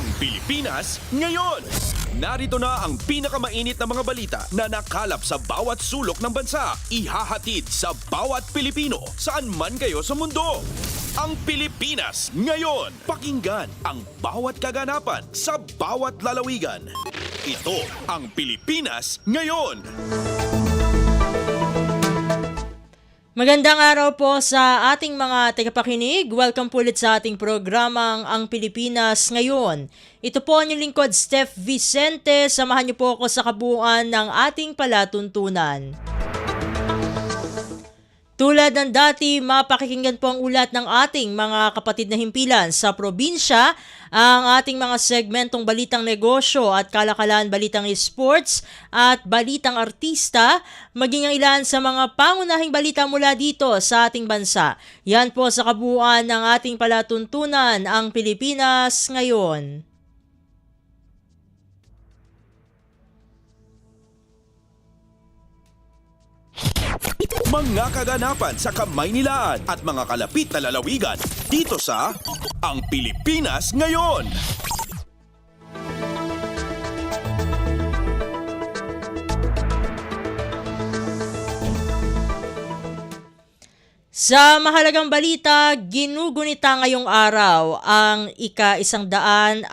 Ang Pilipinas ngayon. Narito na ang pinakamainit na mga balita na nakalap sa bawat sulok ng bansa. Ihahatid sa bawat Pilipino saan man kayo sa mundo. Ang Pilipinas ngayon. Pakinggan ang bawat kaganapan sa bawat lalawigan. Ito ang Pilipinas ngayon. Magandang araw po sa ating mga tagapakinig. Welcome po ulit sa ating programang Ang Pilipinas Ngayon. Ito po ang inyong lingkod, Steph Vicente. Samahan niyo po ako sa kabuuan ng ating palatuntunan. Tulad ng dati, mapakikinggan po ang ulat ng ating mga kapatid na himpilan sa probinsya, ang ating mga segmentong balitang negosyo at kalakalan, balitang sports at balitang artista, maging ang ilan sa mga pangunahing balita mula dito sa ating bansa. Yan po sa kabuuan ng ating palatuntunan, ang Pilipinas Ngayon. Mga kaganapan sa Kamaynilaan at mga kalapit na lalawigan dito sa Ang Pilipinas Ngayon. Sa mahalagang balita, ginugunita ngayong araw ang ika-129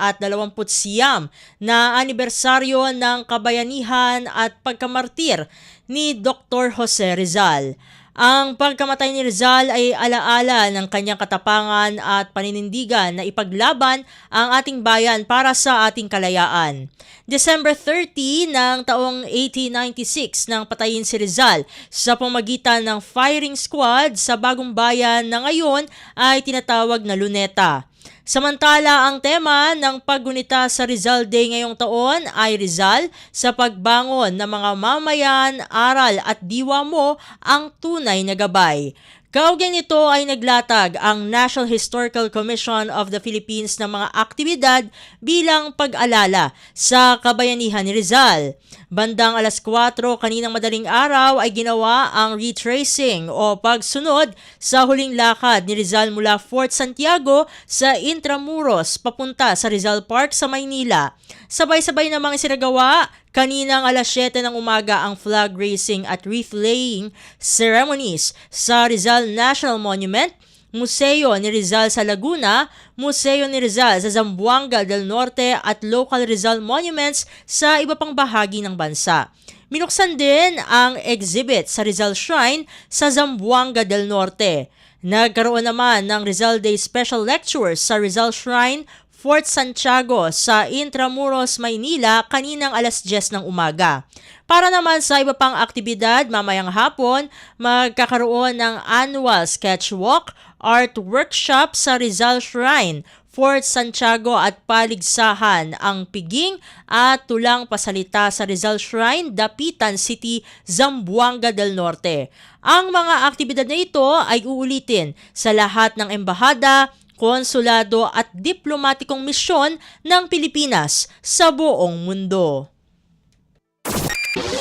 na anibersaryo ng kabayanihan at pagkamartir ni Dr. Jose Rizal. Ang pagkamatay ni Rizal ay alaala ng kanyang katapangan at paninindigan na ipaglaban ang ating bayan para sa ating kalayaan. December 30 ng taong 1896 nang patayin si Rizal sa pamamagitan ng firing squad sa Bagong Bayan na ngayon ay tinatawag na Luneta. Samantala, ang tema ng paggunita sa Rizal Day ngayong taon ay Rizal sa pagbangon ng mga mamayan, aral at diwa mo ang tunay na gabay. Kaugnay nito ay naglatag ang National Historical Commission of the Philippines ng mga aktibidad bilang pag-alala sa kabayanihan ni Rizal. Bandang 4:00 kaninang madaling araw ay ginawa ang retracing o pagsunod sa huling lakad ni Rizal mula Fort Santiago sa Intramuros papunta sa Rizal Park sa Maynila. Sabay-sabay namang isinagawa kaninang 7:00 ng umaga ang flag raising at wreath laying ceremonies sa Rizal National Monument, Museo ni Rizal sa Laguna, Museo ni Rizal sa Zamboanga del Norte at local Rizal monuments sa iba pang bahagi ng bansa. Minuksan din ang exhibit sa Rizal Shrine sa Zamboanga del Norte. Nagkaroon naman ng Rizal Day Special Lectures sa Rizal Shrine, Fort Santiago sa Intramuros, Maynila kaninang 10:00 ng umaga. Para naman sa iba pang aktibidad, mamayang hapon, magkakaroon ng annual sketch walk, art workshop sa Rizal Shrine, Fort Santiago at paligsahan ang piging at tulang pasalita sa Rizal Shrine, Dapitan City, Zamboanga del Norte. Ang mga aktibidad na ito ay uulitin sa lahat ng embahada, konsulado at diplomatikong misyon ng Pilipinas sa buong mundo.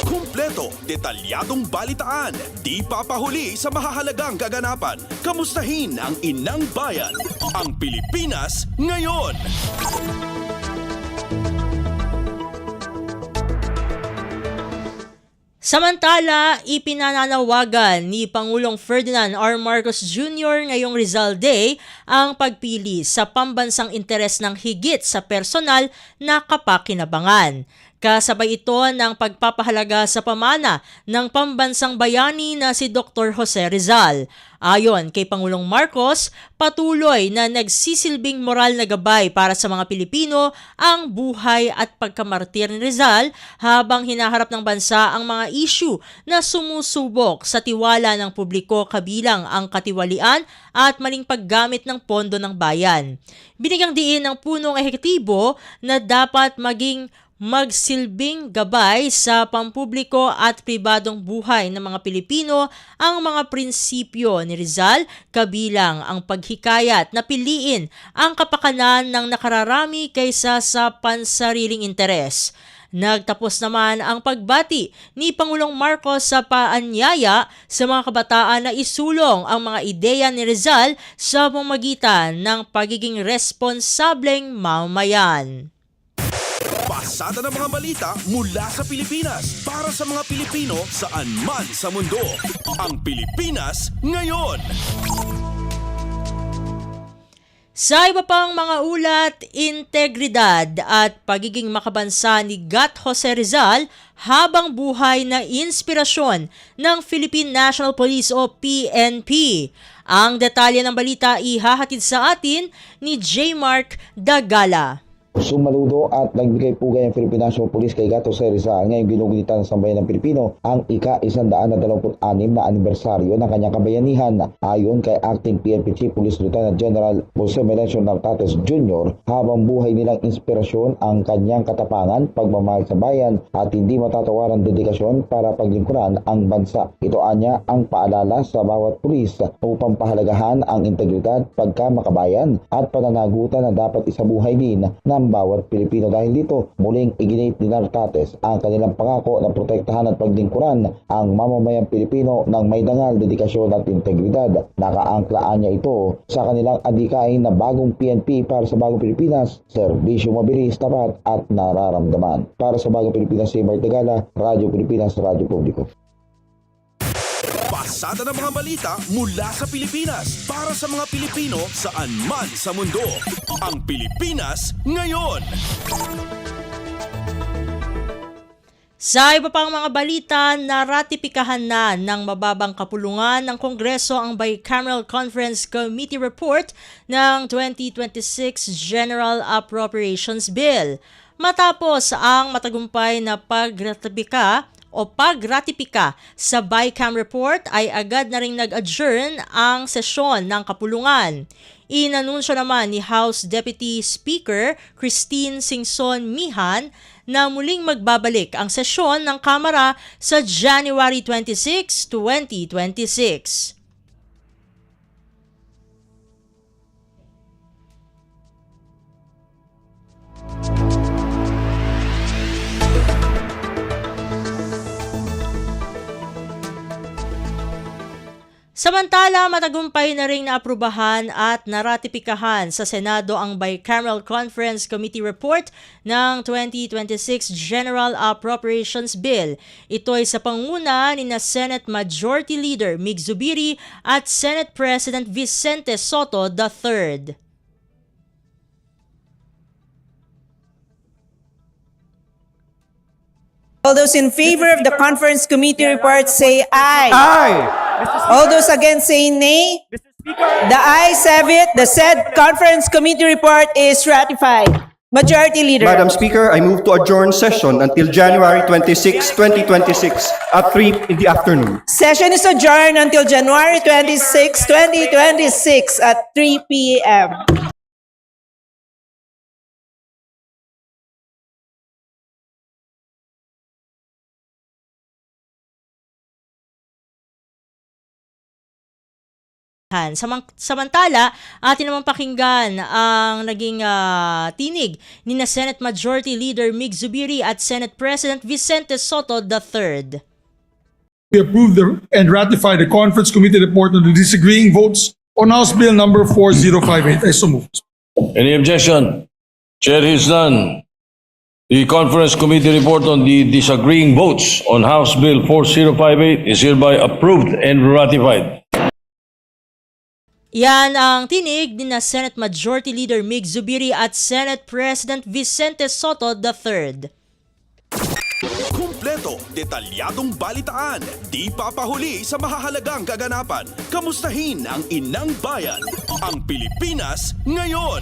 Kumpleto, detalyadong balitaan. Di papahuli sa mahahalagang kaganapan. Kamustahin ang inang bayan. Ang Pilipinas ngayon. Samantala, ipinananawagan ni Pangulong Ferdinand R. Marcos Jr. ngayong Rizal Day ang pagpili sa pambansang interes ng higit sa personal na kapakinabangan. Kasabay ito ng pagpapahalaga sa pamana ng pambansang bayani na si Dr. Jose Rizal. Ayon kay Pangulong Marcos, patuloy na nagsisilbing moral na gabay para sa mga Pilipino ang buhay at pagkamartir ni Rizal habang hinaharap ng bansa ang mga issue na sumusubok sa tiwala ng publiko kabilang ang katiwalian at maling paggamit ng pondo ng bayan. Binigyang diin ng punong ehekutibo na dapat maging magsilbing gabay sa pampubliko at pribadong buhay ng mga Pilipino ang mga prinsipyo ni Rizal kabilang ang paghikayat na piliin ang kapakanan ng nakararami kaysa sa pansariling interes. Nagtapos naman ang pagbati ni Pangulong Marcos sa paanyaya sa mga kabataan na isulong ang mga ideya ni Rizal sa pamamagitan ng pagiging responsableng mamamayan. Pasada ng mga balita mula sa Pilipinas para sa mga Pilipino saan man sa mundo. Ang Pilipinas ngayon. Sa iba pang mga ulat, integridad at pagiging makabansa ni Gat Jose Rizal habang buhay na inspirasyon ng Philippine National Police o PNP. Ang detalye ng balita ihahatid sa atin ni J. Mark Dagala. Sumaludo at nagbigay pugay ang Philippine National Police kay Gat Jose Rizal ngayong ginugunitan sa sambayan ng Pilipino ang ika-126 na anibersaryo ng kanyang kabayanihan. Ayon kay Acting PNP Chief Police Lieutenant General Jose Melencio Nartates Jr., habang buhay nilang inspirasyon ang kanyang katapangan, pagmamahal sa bayan at hindi matatawarang dedikasyon para paglingkuran ang bansa. Ito anya ang paalala sa bawat pulis upang pahalagahan ang integridad, pagkamakabayan at pananagutan na dapat isabuhay din ng bawat Pilipino. Dahil dito, muling iginit ni Nartates ang kanilang pangako na protektahan at paglingkuran ang mamamayang Pilipino ng may dangal, dedikasyon at integridad. Nakaangklaan niya ito sa kanilang adikain na bagong PNP para sa bagong Pilipinas, serbisyo mabilis, tapat at nararamdaman. Para sa bagong Pilipinas, si Mark Dagala, Radyo Pilipinas, Radyo Publiko. Pasada ng mga balita mula sa Pilipinas para sa mga Pilipino saan man sa mundo. Ang Pilipinas ngayon. Sa iba pang mga balita, naratipikahan na ng mababang kapulungan ng Kongreso ang Bicameral Conference Committee Report ng 2026 General Appropriations Bill. Matapos ang matagumpay na pagratipika sa BICAM report ay agad na ring nag-adjourn ang sesyon ng kapulungan. Inanunsyo naman ni House Deputy Speaker Christine Singson Mihan na muling magbabalik ang sesyon ng Kamara sa January 26, 2026. Samantala, matagumpay na ring naaprubahan at naratipikahan sa Senado ang Bicameral Conference Committee Report ng 2026 General Appropriations Bill. Ito ay sa panguna ni Senate Majority Leader Mig Zubiri at Senate President Vicente Sotto III. All those in favor of the conference committee report say aye. Aye. All those against say nay. The ayes have it. The said conference committee report is ratified. Majority Leader. Madam Speaker, I move to adjourn session until January 26, 2026 at 3 in the afternoon. Session is adjourned until January 26, 2026 at 3 p.m. Samantala, atin naman pakinggan ang naging tinig ni na Senate Majority Leader Mig Zubiri at Senate President Vicente Sotto III. We approve and ratify the conference committee report on the disagreeing votes on House Bill number 4058. I so move. Any objection? Chair is none. The conference committee report on the disagreeing votes on House Bill 4058 is hereby approved and ratified. Yan ang tinig ni na Senate Majority Leader Mig Zubiri at Senate President Vicente Sotto III. Kumpleto, detalyadong balitaan, di papahuli sa mahahalagang kaganapan. Kamustahin ang inang bayan, ang Pilipinas ngayon.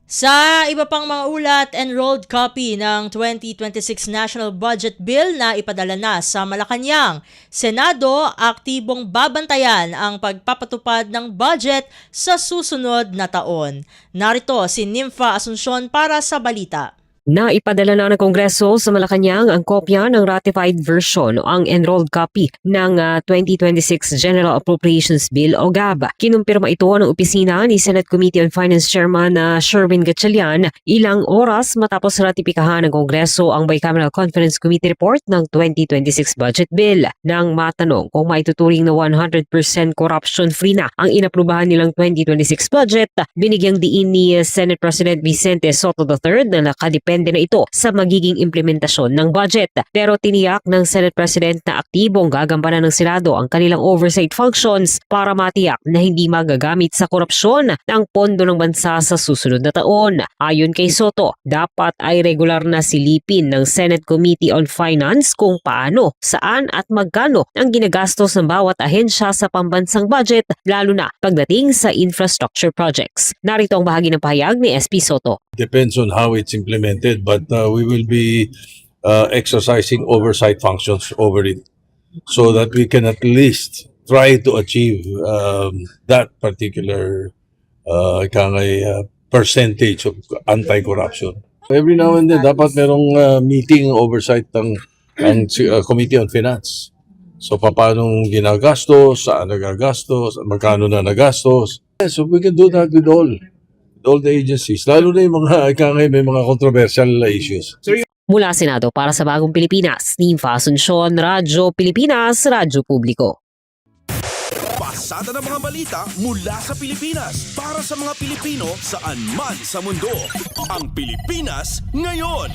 Sa iba pang mga ulat, enrolled copy ng 2026 National Budget Bill na ipadala na sa Malacanang. Senado, aktibong babantayan ang pagpapatupad ng budget sa susunod na taon. Narito si Nympha Asuncion para sa balita. Naipadala na ng Kongreso sa Malacanang ang kopya ng ratified version o ang enrolled copy ng 2026 General Appropriations Bill o GAB. Kinumpirma ito ng opisina ni Senate Committee on Finance Chairman Sherwin Gatchalian ilang oras matapos ratipikahan ng Kongreso ang Bicameral Conference Committee report ng 2026 budget bill. Nang matanong kung maituturing na 100% corruption-free na ang inaprubahan nilang 2026 budget, binigyang diin ni Senate President Vicente Soto III na nakadepende na ito sa magiging implementasyon ng budget. Pero tiniyak ng Senate President na aktibong gagampanan ng Senado ang kanilang oversight functions para matiyak na hindi magagamit sa korupsyon ang pondo ng bansa sa susunod na taon. Ayon kay Soto, dapat ay regular na silipin ng Senate Committee on Finance kung paano, saan at magkano ang ginagastos ng bawat ahensya sa pambansang budget, lalo na pagdating sa infrastructure projects. Narito ang bahagi ng pahayag ni SP Soto. Depends on how it's implemented, but we will be exercising oversight functions over it so that we can at least try to achieve that particular percentage of anti-corruption. Every now and then, dapat merong meeting oversight ang Committee on Finance. So, paano ginagastos, saan nagagastos, magkano na nagastos. So, we can do that with all the agencies, lalo na yung may mga controversial issues. Mula Senado para sa Bagong Pilipinas, Nympha Asuncion, Radyo Pilipinas, Radyo Publiko. Pasada ng mga balita mula sa Pilipinas para sa mga Pilipino saan man sa mundo. Ang Pilipinas ngayon.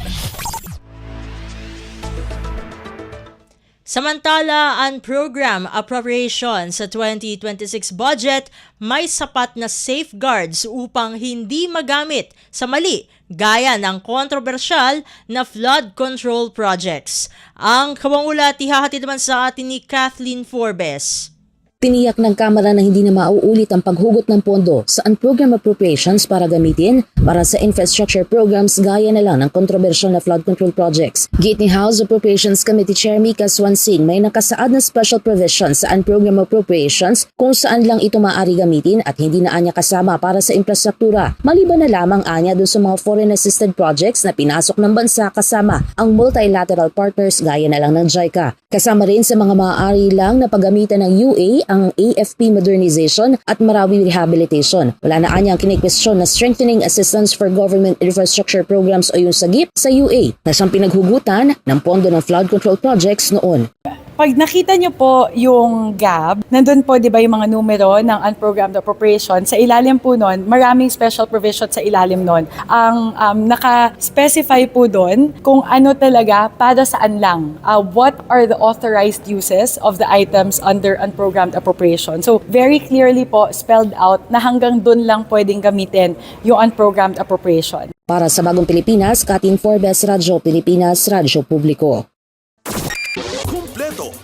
Samantala, ang program appropriation sa 2026 budget may sapat na safeguards upang hindi magamit sa mali gaya ng kontrobersyal na flood control projects. Ang kawangulat ihahatid naman sa atin ni Kathleen Forbes. Tiniyak ng Kamara na hindi na mauulit ang paghugot ng pondo sa unprogram appropriations para gamitin para sa infrastructure programs gaya na lang ng kontrobersyal na flood control projects. Gate ni House Appropriations Committee Chair Mika Swansing, may nakasaad na special provisions sa unprogram appropriations kung saan lang ito maaari gamitin at hindi na anya kasama para sa infrastruktura. Maliban na lamang anya doon sa mga foreign assisted projects na pinasok ng bansa kasama ang multilateral partners gaya na lang ng JICA. Kasama rin sa mga maaari lang na paggamitan ng UA ang AFP modernization at Marawi rehabilitation. Wala na anyang kinikwestiyon na strengthening assistance for government infrastructure programs o yung SAGIP sa UA na siyang pinaghugutan ng pondo ng flood control projects noon. Pag nakita niyo po yung GAB, nandun po 'di ba yung mga numero ng unprogrammed appropriation, sa ilalim po nun, maraming special provision sa ilalim nun. Ang naka-specify po doon kung ano talaga para saan lang. What are the authorized uses of the items under unprogrammed appropriation. So very clearly po spelled out na hanggang doon lang pwedeng gamitin yung unprogrammed appropriation. Para sa Bagong Pilipinas, Kathleen Forbes, Radyo Pilipinas, Radyo Publiko.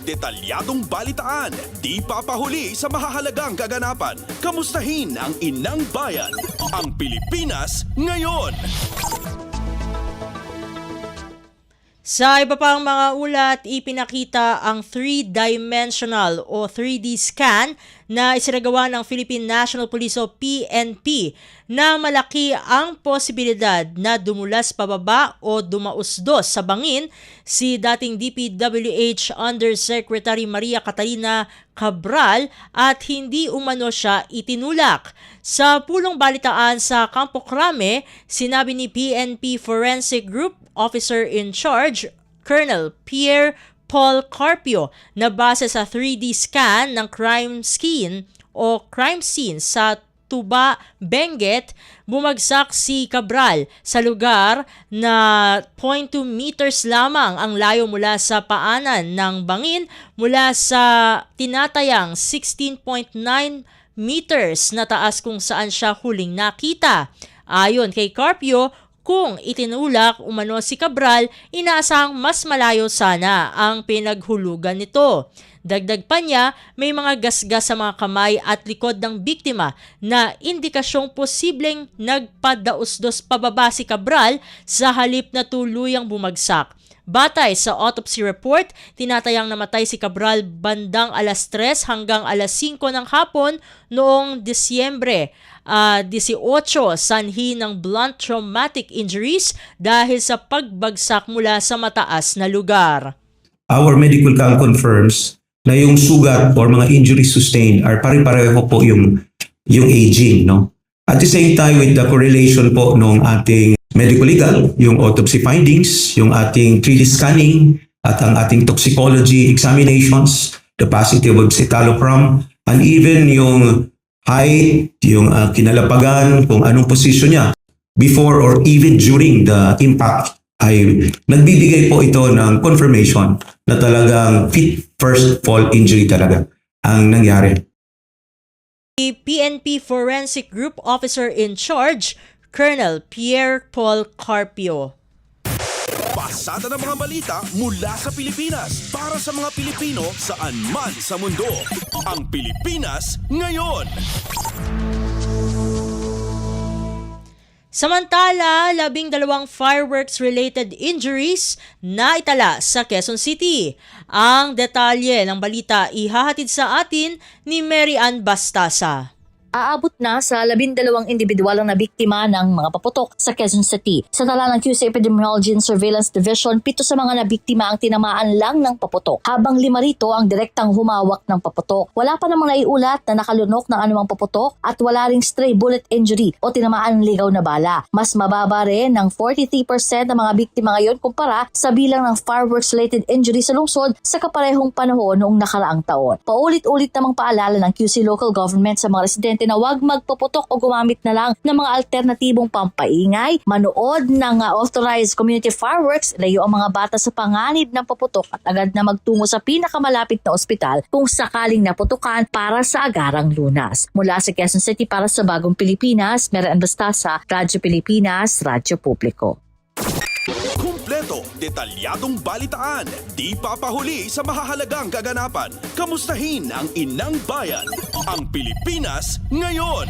Detalyadong balitaan, di papahuli sa mahahalagang kaganapan. Kamustahin ang inang bayan, ang Pilipinas ngayon. Sa iba pang mga ulat, ipinakita ang 3-dimensional o 3D scan na isinagawa ng Philippine National Police o PNP na malaki ang posibilidad na dumulas pababa o dumausdos sa bangin si dating DPWH Undersecretary Maria Catalina Cabral at hindi umano siya itinulak. Sa pulong balitaan sa Campo Crame, sinabi ni PNP Forensic Group Officer in Charge, Colonel Pierre Paul Carpio, na base sa 3D scan ng crime scene sa Tuba, Benguet, bumagsak si Cabral sa lugar na 0.2 meters lamang ang layo mula sa paanan ng bangin mula sa tinatayang 16.9 meters na taas kung saan siya huling nakita. Ayon kay Carpio, kung itinulak umano si Cabral, inaasahang mas malayo sana ang pinaghulugan nito. Dagdag pa niya, may mga gasgas sa mga kamay at likod ng biktima na indikasyong posibleng nagpadausdos pababa si Cabral sa halip na tuluyang bumagsak. Batay sa autopsy report, tinatayang namatay si Cabral bandang alas 3 hanggang alas 5 ng hapon noong Disyembre. 18 sanhi ng blunt traumatic injuries dahil sa pagbagsak mula sa mataas na lugar. Our medical count confirms na yung sugat or mga injuries sustained are pare-pareho po yung aging, no? At the same time, with the correlation po ng ating medical legal, yung autopsy findings, yung ating 3D scanning, at ang ating toxicology examinations, the positive of citalopram, and even yung height, yung kinalapagan, kung anong posisyon niya before or even during the impact, ay nagbibigay po ito ng confirmation na talagang feet first fall injury talaga ang nangyari. PNP Forensic Group Officer in Charge, Colonel Pierre Paul Carpio. Pasada ng mga balita mula sa Pilipinas para sa mga Pilipino saan man sa mundo. Ang Pilipinas ngayon. Samantala, 12 fireworks-related injuries na itala sa Quezon City. Ang detalye ng balita ihahatid sa atin ni Mary Ann Bastasa. Aabot na sa 12 individual ang nabiktima ng mga paputok sa Quezon City. Sa tala ng QC Epidemiology and Surveillance Division, 7 sa mga nabiktima ang tinamaan lang ng paputok, habang 5 rito ang direktang humawak ng paputok. Wala pa namang naiulat na nakalunok ng anumang paputok at wala ring stray bullet injury o tinamaan ng ligaw na bala. Mas mababa rin ng 43% ng mga biktima ngayon kumpara sa bilang ng fireworks-related injury sa lungsod sa kaparehong panahon noong nakaraang taon. Paulit-ulit namang paalala ng QC local government sa mga residente na huwag magpaputok o gumamit na lang ng mga alternatibong pampaingay, manood ng authorized community fireworks, layo ang mga bata sa panganib ng paputok at agad na magtungo sa pinakamalapit na ospital kung sakaling naputukan para sa agarang lunas. Mula sa Quezon City para sa Bagong Pilipinas, Mary Ann Bastasa, Radyo Pilipinas, Radyo Publiko. Kumpleto, detalyadong balitaan, di papahuli sa mahahalagang kaganapan. Kamustahin ang inang bayan, ang Pilipinas ngayon.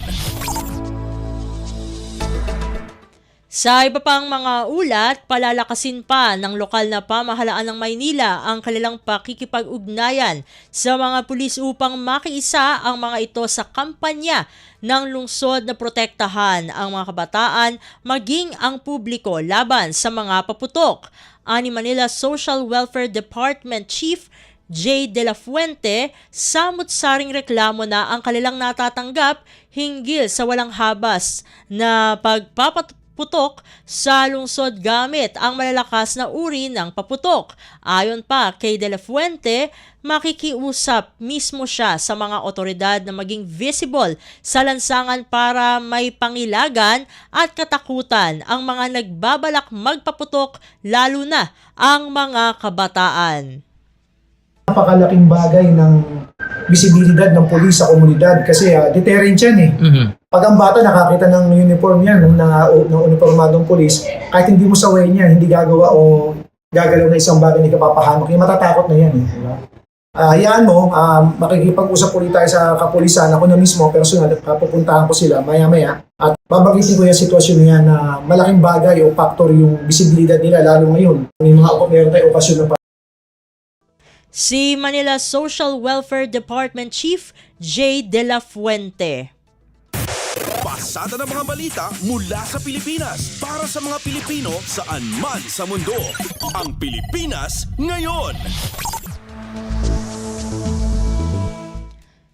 Sa iba pang mga ulat, palalakasin pa ng lokal na pamahalaan ng Maynila ang kanilang pakikipag-ugnayan sa mga pulis upang makiisa ang mga ito sa kampanya ng lungsod na protektahan ang mga kabataan maging ang publiko laban sa mga paputok. Ani Manila Social Welfare Department Chief J. De La Fuente, samut-saring reklamo na ang kanilang natatanggap hinggil sa walang habas na pagpapaputok sa lungsod gamit ang malalakas na uri ng paputok. Ayon pa kay De La Fuente, makikiusap mismo siya sa mga otoridad na maging visible sa lansangan para may pangilagan at katakutan ang mga nagbabalak magpaputok, lalo na ang mga kabataan. Napakalaking bagay ng bisibilidad ng pulis sa komunidad kasi deterrent yan eh. Pag ang bata nakakita ng uniform yan, ng uniformadong pulis, kahit hindi mo saway niya, hindi gagawa o gagalaw na isang bagay na kapapahamak, yung matatakot na yan eh. Diba? Hayaan mo, makikipag-usap ulit tayo sa kapulisan, ako na mismo, personal, pupuntahan ko sila maya-maya at babagitin ko yung sitwasyon niya na malaking bagay o factor yung bisibilidad nila, lalo ngayon. May meron tayong okasyon na Si Manila Social Welfare Department Chief J. De La Fuente. Pasada ng mga balita mula sa Pilipinas para sa mga Pilipino saan man sa mundo. Ang Pilipinas ngayon.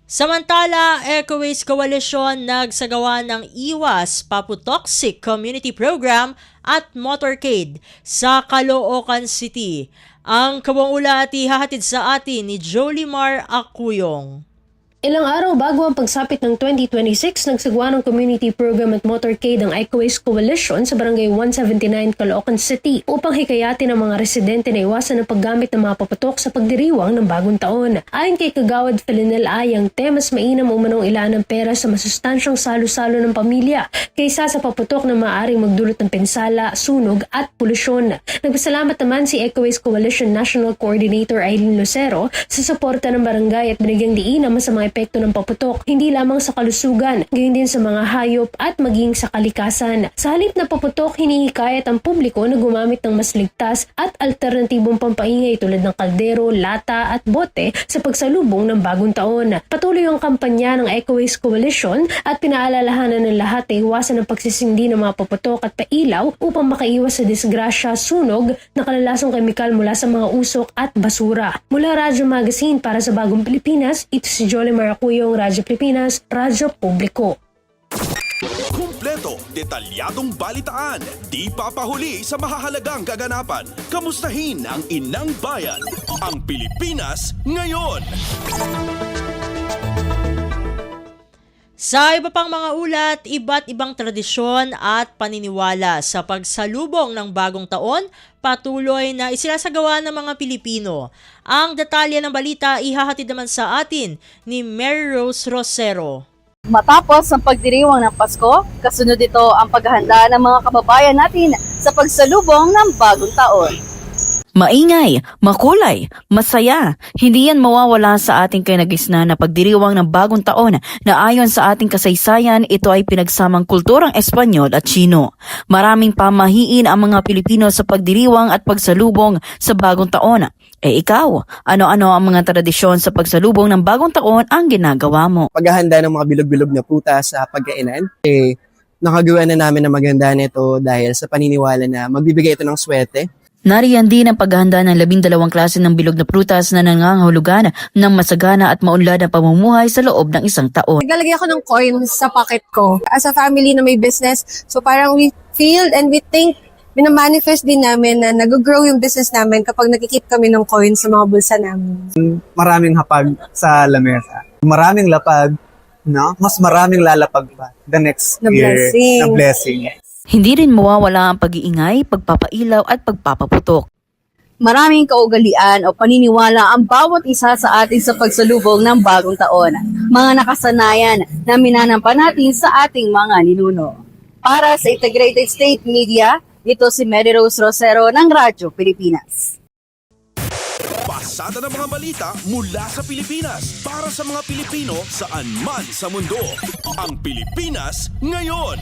Samantala, Ecoways Coalition nagsagawa ng Iwas Paputoxic Community Program at motorcade sa Caloocan City. Ang kawang ulat ihahatid sa atin ni Jolimar Acuyong. Ilang araw bago ang pagsapit ng 2026, nagsagawa ng community program at motorcade ang Ecoways Coalition sa Barangay 179, Caloocan City upang hikayatin ang mga residente na iwasan ang paggamit ng mga paputok sa pagdiriwang ng bagong taon. Ayon kay Kagawad Felinel Ayang, mas mainam umanong ilaan ng pera sa masustansyang salo-salo ng pamilya kaysa sa paputok na maaaring magdulot ng pinsala, sunog at polusyon. Nagpasalamat naman si Ecoways Coalition National Coordinator Aileen Lucero sa suporta ng barangay at binigyang diin naman sa mga epekto ng paputok, hindi lamang sa kalusugan, gayon din sa mga hayop at maging sa kalikasan. Sa halip na paputok, hinihikayat ang publiko na gumamit ng mas ligtas at alternatibong pampaingay tulad ng kaldero, lata at bote sa pagsalubong ng bagong taon. Patuloy ang kampanya ng Eco Waste Coalition at pinaalalahanan ng lahat na iwasan ang pagsisindi ng mga paputok at pailaw upang makaiwas sa disgrasya, sunog na kalalasang kemikal mula sa mga usok at basura. Mula Radyo Magazine para sa Bagong Pilipinas, ito si Jolie Maracuyong, Radyo Pilipinas, Radyo Publiko. Kumpleto, detalyadong balitaan, di papahuli sa mahahalagang kaganapan. Kamustahin ang inang bayan, ang Pilipinas ngayon. Sa iba pang mga ulat, iba't ibang tradisyon at paniniwala sa pagsalubong ng bagong taon patuloy na isinasagawa ng mga Pilipino. Ang detalye ng balita ihahatid naman sa atin ni Mary Rose Rosero. Matapos ang pagdiriwang ng Pasko, kasunod ito ang paghahanda ng mga kababayan natin sa pagsalubong ng bagong taon. Maingay, makulay, masaya, hindi yan mawawala sa ating kinagisnan na pagdiriwang ng bagong taon na ayon sa ating kasaysayan ito ay pinagsamang kulturang Espanyol at Chino. Maraming pamahiin ang mga Pilipino sa pagdiriwang at pagsalubong sa bagong taon. Ikaw, ano-ano ang mga tradisyon sa pagsalubong ng bagong taon ang ginagawa mo? Paghahanda ng mga bilog-bilog na prutas sa pagkainan, nakagawa na namin na maganda nito dahil sa paniniwala na magbibigay ito ng swerte. Nariyan din ang paghahanda ng 12 klase ng bilog na prutas na nangangahulugan ng masagana at maunlad na pamumuhay sa loob ng isang taon. Naglalagay ako ng coins sa pocket ko. As a family na may business, so parang we feel and we think, minamanifest din namin na nag-grow yung business namin kapag nagkikip kami ng coins sa mga bulsa namin. Maraming hapag sa lamesa. Maraming lapag, no? Mas maraming lalapag pa the next year. Blessing. Na blessing. Hindi rin mawawala ang pag-iingay, pagpapailaw at pagpapaputok. Maraming kaugalian o paniniwala ang bawat isa sa atin sa pagsalubong ng bagong taon. Mga nakasanayan na minanampan natin sa ating mga ninuno. Para sa Integrated State Media, ito si Mary Rose Rosero ng Radyo Pilipinas. Pasada ng mga balita mula sa Pilipinas para sa mga Pilipino saan man sa mundo. Ang Pilipinas ngayon.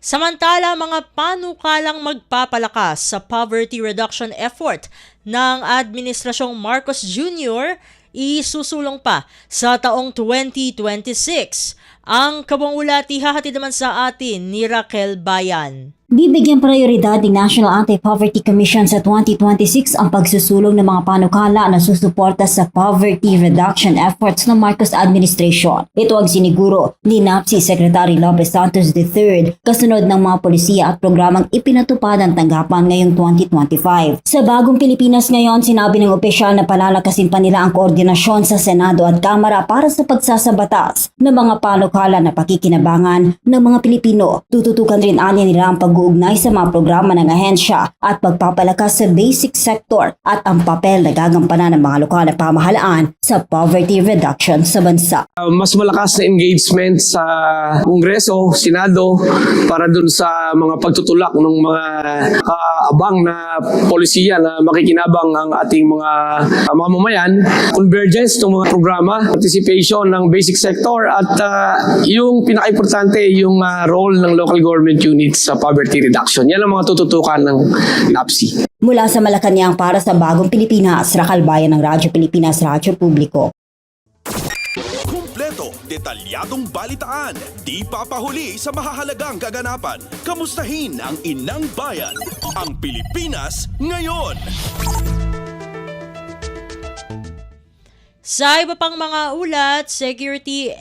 Samantala, mga panukalang magpapalakas sa poverty reduction effort ng Administrasyong Marcos Jr. isusulong pa sa taong 2026. Ang kabuang ulat ihahatid naman sa atin ni Raquel Bayan. Bibigyan prioridad ng National Anti-Poverty Commission sa 2026 ang pagsusulong ng mga panukala na susuporta sa poverty reduction efforts ng Marcos Administration. Ito ang siniguro ni NAPSI Secretary Lopez Santos III kasunod ng mga polisiya at programang ipinatupad ang tanggapan ngayong 2025. Sa Bagong Pilipinas ngayon, sinabi ng opisyal na palalakasin pa nila ang koordinasyon sa Senado at Kamara para sa pagsasabatas ng mga panukala na pakikinabangan ng mga Pilipino. Tututukan rin anya nila ang pag-uugnay sa mga programa ng ahensya at pagpapalakas sa basic sector at ang papel na gagampanan ng mga lokal na pamahalaan sa poverty reduction sa bansa. Mas malakas na engagement sa Kongreso, Senado para dun sa mga pagtutulak ng mga abang na polisiya na makikinabang ang ating mga mamamayan. Convergence ng mga programa, participation ng basic sector at yung pinaka-importante yung role ng local government units sa poverty reduction. Yan ang mga tututukan ng NAPSI. Mula sa Malacanang para sa Bagong Pilipinas, Raquel Bayan ng Radyo Pilipinas, Radyo Publiko. Kumpleto, detalyadong balitaan, di papahuli sa mahahalagang kaganapan. Kamustahin ang inang bayan, ang Pilipinas ngayon. Sa iba pang mga ulat, Securities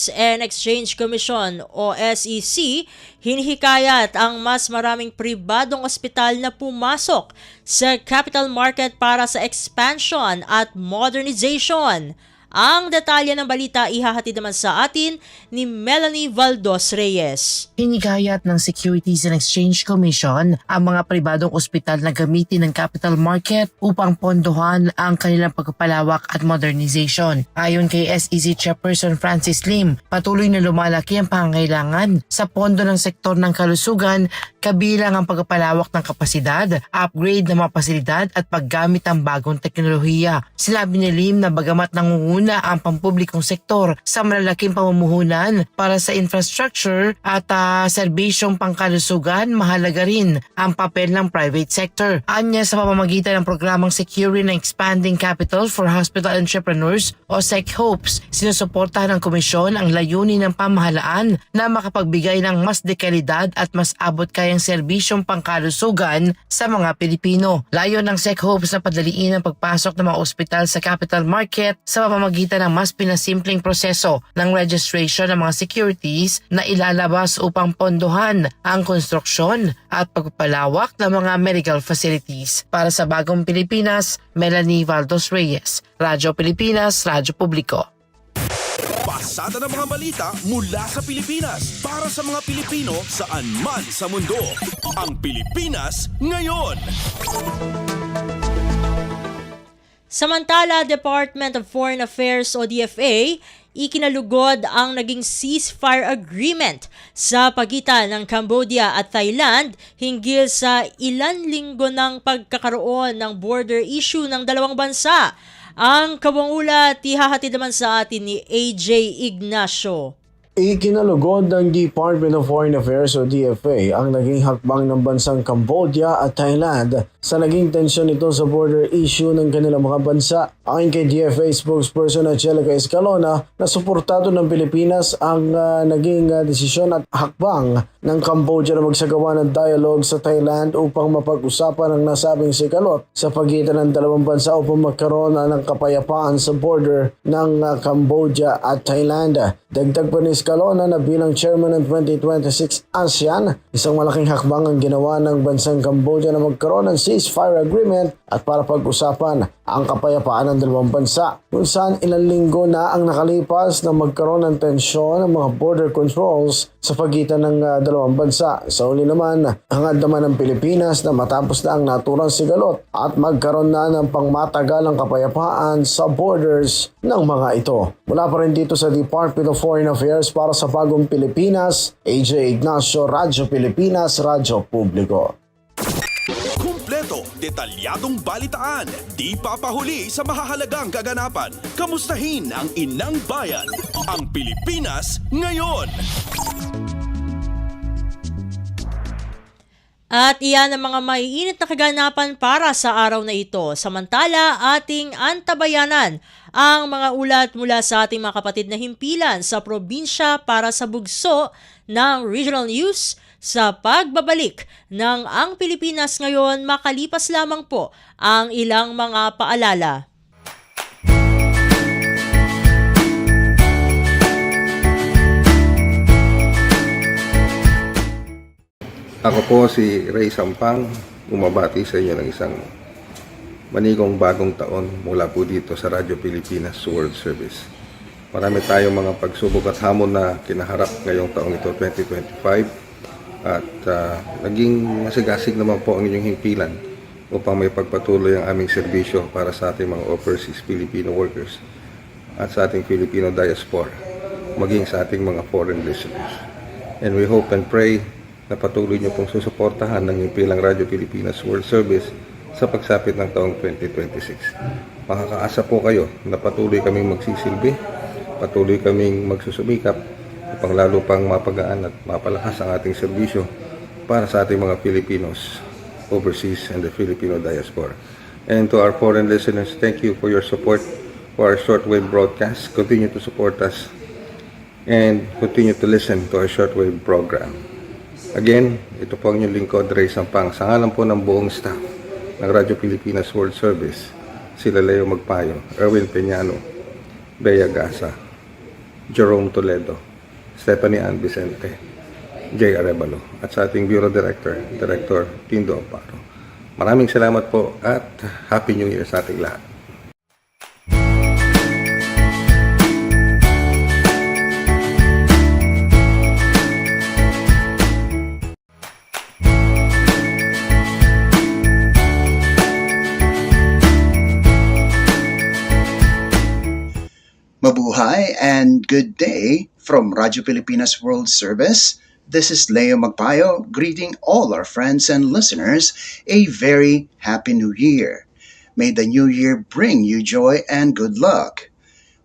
and Exchange Commission o SEC, hinihikayat ang mas maraming pribadong ospital na pumasok sa capital market para sa expansion at modernization. Ang detalye ng balita ihahatid naman sa atin ni Melanie Valdos Reyes. Hinigayat ng Securities and Exchange Commission ang mga pribadong ospital na gamitin ng capital market upang pondohan ang kanilang pagpapalawak at modernization. Ayon kay SEC Chairperson Francis Lim, patuloy na lumalaki ang pangangailangan sa pondo ng sektor ng kalusugan kabilang ang pagpapalawak ng kapasidad, upgrade ng mga pasilidad at paggamit ng bagong teknolohiya. Sinabi ni Lim na bagamat nangunguna ang pampublikong sektor sa malalaking pamumuhunan para sa infrastructure at serbisyong pangkalusugan, mahalaga rin ang papel ng private sector. Anya sa pamamagitan ng programang Securing and Expanding Capital for Hospital Entrepreneurs o SECHOPES, sinusuportahan ng komisyon ang layunin ng pamahalaan na makapagbigay ng mas dekalidad at mas abot kayang serbisyong pangkalusugan sa mga Pilipino. Layon ng SECHOPES na padaliin ang pagpasok ng mga ospital sa capital market sa pamamagitan ng mas pinasimpleng proseso ng registration ng mga securities na ilalabas upang pondohan ang konstruksyon at pagpapalawak ng mga medical facilities. Para sa Bagong Pilipinas, Melanie Valdos Reyes, Radyo Pilipinas, Radyo Publiko. Pasada ng mga balita mula sa Pilipinas para sa mga Pilipino saan man sa mundo. Ang Pilipinas Ngayon. Samantala, Department of Foreign Affairs o DFA, ikinalugod ang naging ceasefire agreement sa pagitan ng Cambodia at Thailand hinggil sa ilang linggo ng pagkakaroon ng border issue ng dalawang bansa. Ang kabang ulat, ihahatid naman sa atin ni AJ Ignacio. Ikinalugod ng Department of Foreign Affairs o DFA ang naging hakbang ng bansang Cambodia at Thailand sa naging tensyon nito sa border issue ng kanilang mga bansa. Ayon kay DFA spokesperson Angelica Escalona na suportado ng Pilipinas ang naging desisyon at hakbang ng Cambodia na magsagawa ng dialogue sa Thailand upang mapag-usapan ang nasabing sikalot sa pagitan ng dalawang bansa upang magkaroon ng kapayapaan sa border ng Cambodia at Thailand. Dagdag pa ni Escalona na bilang chairman ng 2026 ASEAN, isang malaking hakbang ang ginawa ng bansang Cambodia na magkaroon ng ceasefire agreement at para pag-usapan ang kapayapaan ng dalawang bansa, kung saan ilang linggo na ang nakalipas na magkaroon ng tensyon ng mga border controls sa pagitan ng dalawang bansa. Sa uli naman, hangad naman ng Pilipinas na matapos na ang naturang sigalot at magkaroon na ng pangmatagalang kapayapaan sa borders ng mga ito. Mula pa rin dito sa Department of Foreign Affairs para sa Bagong Pilipinas, AJ Ignacio, Radyo Pilipinas, Radyo Publiko. Kumpleto, detalyadong balitaan, di papahuli sa mahahalagang kaganapan. Kamustahin ang inang bayan, ang Pilipinas Ngayon. At iyan ang mga maiinit na kaganapan para sa araw na ito. Samantala, ating antabayanan ang mga ulat mula sa ating mga kapatid na himpilan sa probinsya para sa bugso ng Regional News sa pagbabalik ng Ang Pilipinas Ngayon makalipas lamang po ang ilang mga paalala. Ako po si Ray Sampang, umabati sa inyo ng isang manigong bagong taon mula po dito sa Radyo Pilipinas World Service. Marami tayong mga pagsubok at hamon na kinaharap ngayong taong ito, 2025. At naging masigasig naman po ang inyong himpilan upang may pagpatuloy ang aming serbisyo para sa ating mga overseas Filipino workers at sa ating Filipino diaspora, maging sa ating mga foreign listeners. And we hope and pray na patuloy niyo pong susuportahan ng himpilang Radyo Pilipinas World Service sa pagsapit ng taong 2026. Makakaasa po kayo na patuloy kaming magsisilbi, patuloy kaming magsusumikap upang lalo pang mapagaan at mapalakas ang ating serbisyo para sa ating mga Filipinos overseas and the Filipino diaspora. And to our foreign listeners, thank you for your support for our shortwave broadcast. Continue to support us and continue to listen to our shortwave program. Again, ito po ang inyong lingkod, Ray Sampang. Sa ngalan po ng buong staff ng Radyo Pilipinas World Service, sila Leo Magpayo, Erwin Peñano, Bea Gasa, Jerome Toledo, Stephanie Ann Vicente, Jay Arevalo, at sa ating Bureau Director, Director Tindo Amparo. Maraming salamat po at Happy New Year sa ating lahat. Mabuhay and good day from Radyo Pilipinas World Service. This is Leo Magpayo greeting all our friends and listeners a very happy new year. May the new year bring you joy and good luck.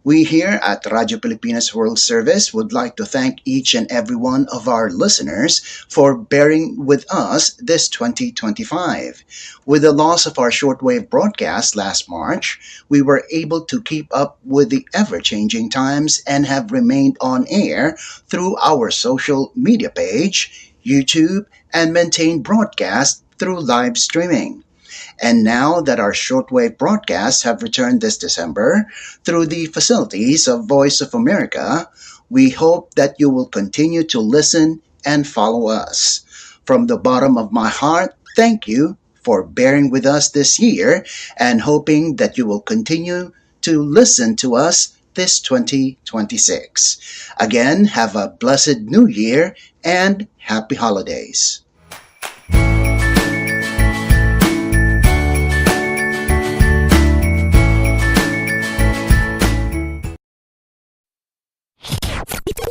We here at Radyo Pilipinas World Service would like to thank each and every one of our listeners for bearing with us this 2025. With the loss of our shortwave broadcast last March, we were able to keep up with the ever-changing times and have remained on air through our social media page, YouTube, and maintain broadcast through live streaming. And now that our shortwave broadcasts have returned this December through the facilities of Voice of America, we hope that you will continue to listen and follow us. From the bottom of my heart, thank you for bearing with us this year and hoping that you will continue to listen to us this 2026. Again, have a blessed new year and happy holidays.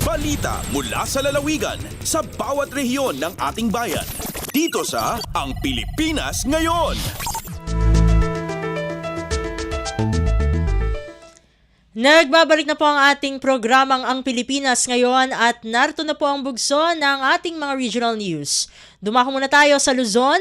Balita mula sa lalawigan sa bawat rehiyon ng ating bayan. Dito sa Ang Pilipinas Ngayon. Nagbabalik na po ang ating programang Ang Pilipinas Ngayon at narito na po ang bugso ng ating mga regional news. Dumako muna tayo sa Luzon.